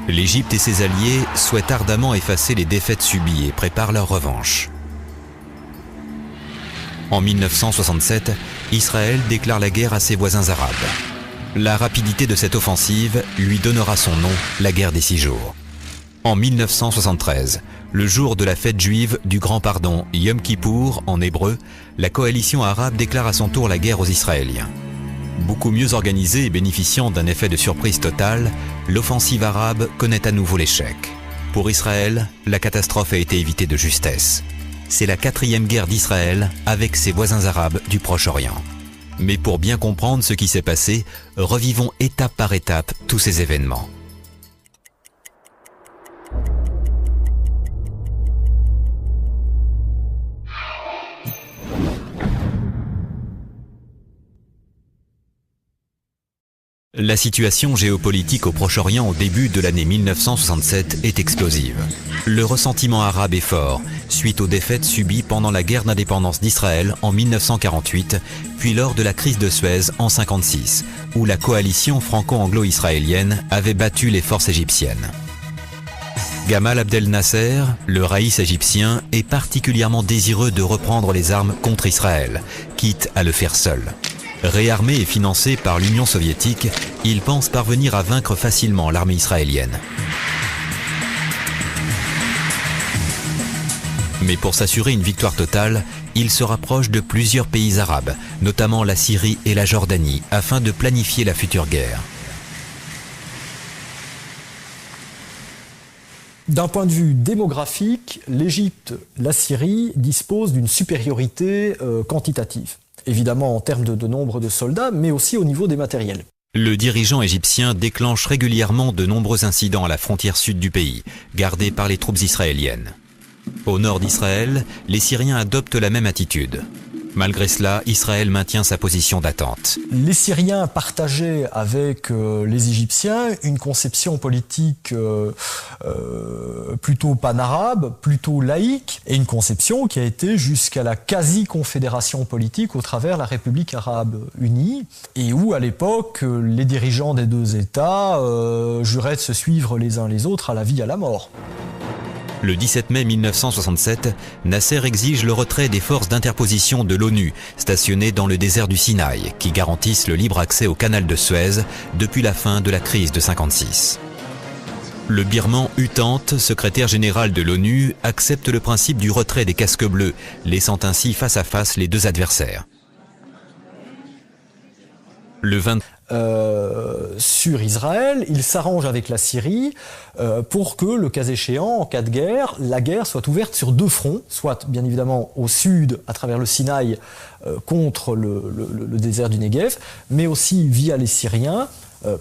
L'Égypte et ses alliés souhaitent ardemment effacer les défaites subies et préparent leur revanche. En 1967, Israël déclare la guerre à ses voisins arabes. La rapidité de cette offensive lui donnera son nom, la guerre des 6 jours. En 1973, le jour de la fête juive du Grand Pardon, Yom Kippour en hébreu, la coalition arabe déclare à son tour la guerre aux Israéliens. Beaucoup mieux organisée et bénéficiant d'un effet de surprise totale, l'offensive arabe connaît à nouveau l'échec. Pour Israël, la catastrophe a été évitée de justesse. C'est la 4e guerre d'Israël avec ses voisins arabes du Proche-Orient. Mais pour bien comprendre ce qui s'est passé, revivons étape par étape tous ces événements. La situation géopolitique au Proche-Orient au début de l'année 1967 est explosive. Le ressentiment arabe est fort, suite aux défaites subies pendant la guerre d'indépendance d'Israël en 1948, puis lors de la crise de Suez en 1956, où la coalition franco-anglo-israélienne avait battu les forces égyptiennes. Gamal Abdel Nasser, le raïs égyptien, est particulièrement désireux de reprendre les armes contre Israël, quitte à le faire seul. Réarmé et financé par l'Union soviétique, il pense parvenir à vaincre facilement l'armée israélienne. Mais pour s'assurer une victoire totale, il se rapproche de plusieurs pays arabes, notamment la Syrie et la Jordanie, afin de planifier la future guerre. D'un point de vue démographique, l'Égypte, la Syrie disposent d'une supériorité quantitative. Évidemment en termes de nombre de soldats, mais aussi au niveau des matériels. Le dirigeant égyptien déclenche régulièrement de nombreux incidents à la frontière sud du pays, gardée par les troupes israéliennes. Au nord d'Israël, les Syriens adoptent la même attitude. Malgré cela, Israël maintient sa position d'attente. Les Syriens partageaient avec les Égyptiens une conception politique plutôt panarabe, plutôt laïque, et une conception qui a été jusqu'à la quasi-confédération politique au travers la République arabe unie, et où à l'époque les dirigeants des deux États juraient de se suivre les uns les autres à la vie et à la mort. Le 17 mai 1967, Nasser exige le retrait des forces d'interposition de l'ONU stationnées dans le désert du Sinaï, qui garantissent le libre accès au canal de Suez depuis la fin de la crise de 1956. Le birman U Thant, secrétaire général de l'ONU, accepte le principe du retrait des casques bleus, laissant ainsi face à face les deux adversaires. Le 20... sur Israël, il s'arrange avec la Syrie pour que, le cas échéant, en cas de guerre, la guerre soit ouverte sur deux fronts, soit bien évidemment au sud, à travers le Sinaï, contre le désert du Negev, mais aussi via les Syriens,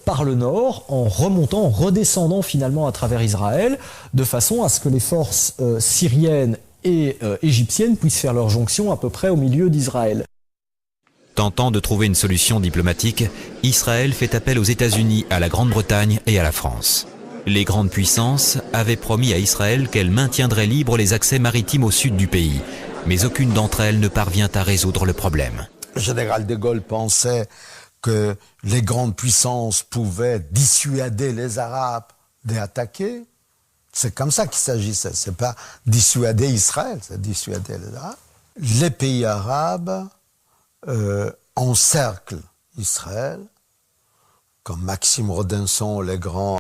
par le nord, en remontant, en redescendant finalement à travers Israël, de façon à ce que les forces syriennes et égyptiennes puissent faire leur jonction à peu près au milieu d'Israël. Tentant de trouver une solution diplomatique, Israël fait appel aux États-Unis, à la Grande-Bretagne et à la France. Les grandes puissances avaient promis à Israël qu'elles maintiendraient libres les accès maritimes au sud du pays, mais aucune d'entre elles ne parvient à résoudre le problème. Le général de Gaulle pensait que les grandes puissances pouvaient dissuader les Arabes d'attaquer. C'est comme ça qu'il s'agissait. C'est pas dissuader Israël, c'est dissuader les Arabes. Les pays arabes encerclent Israël, comme Maxime Rodinson, les grands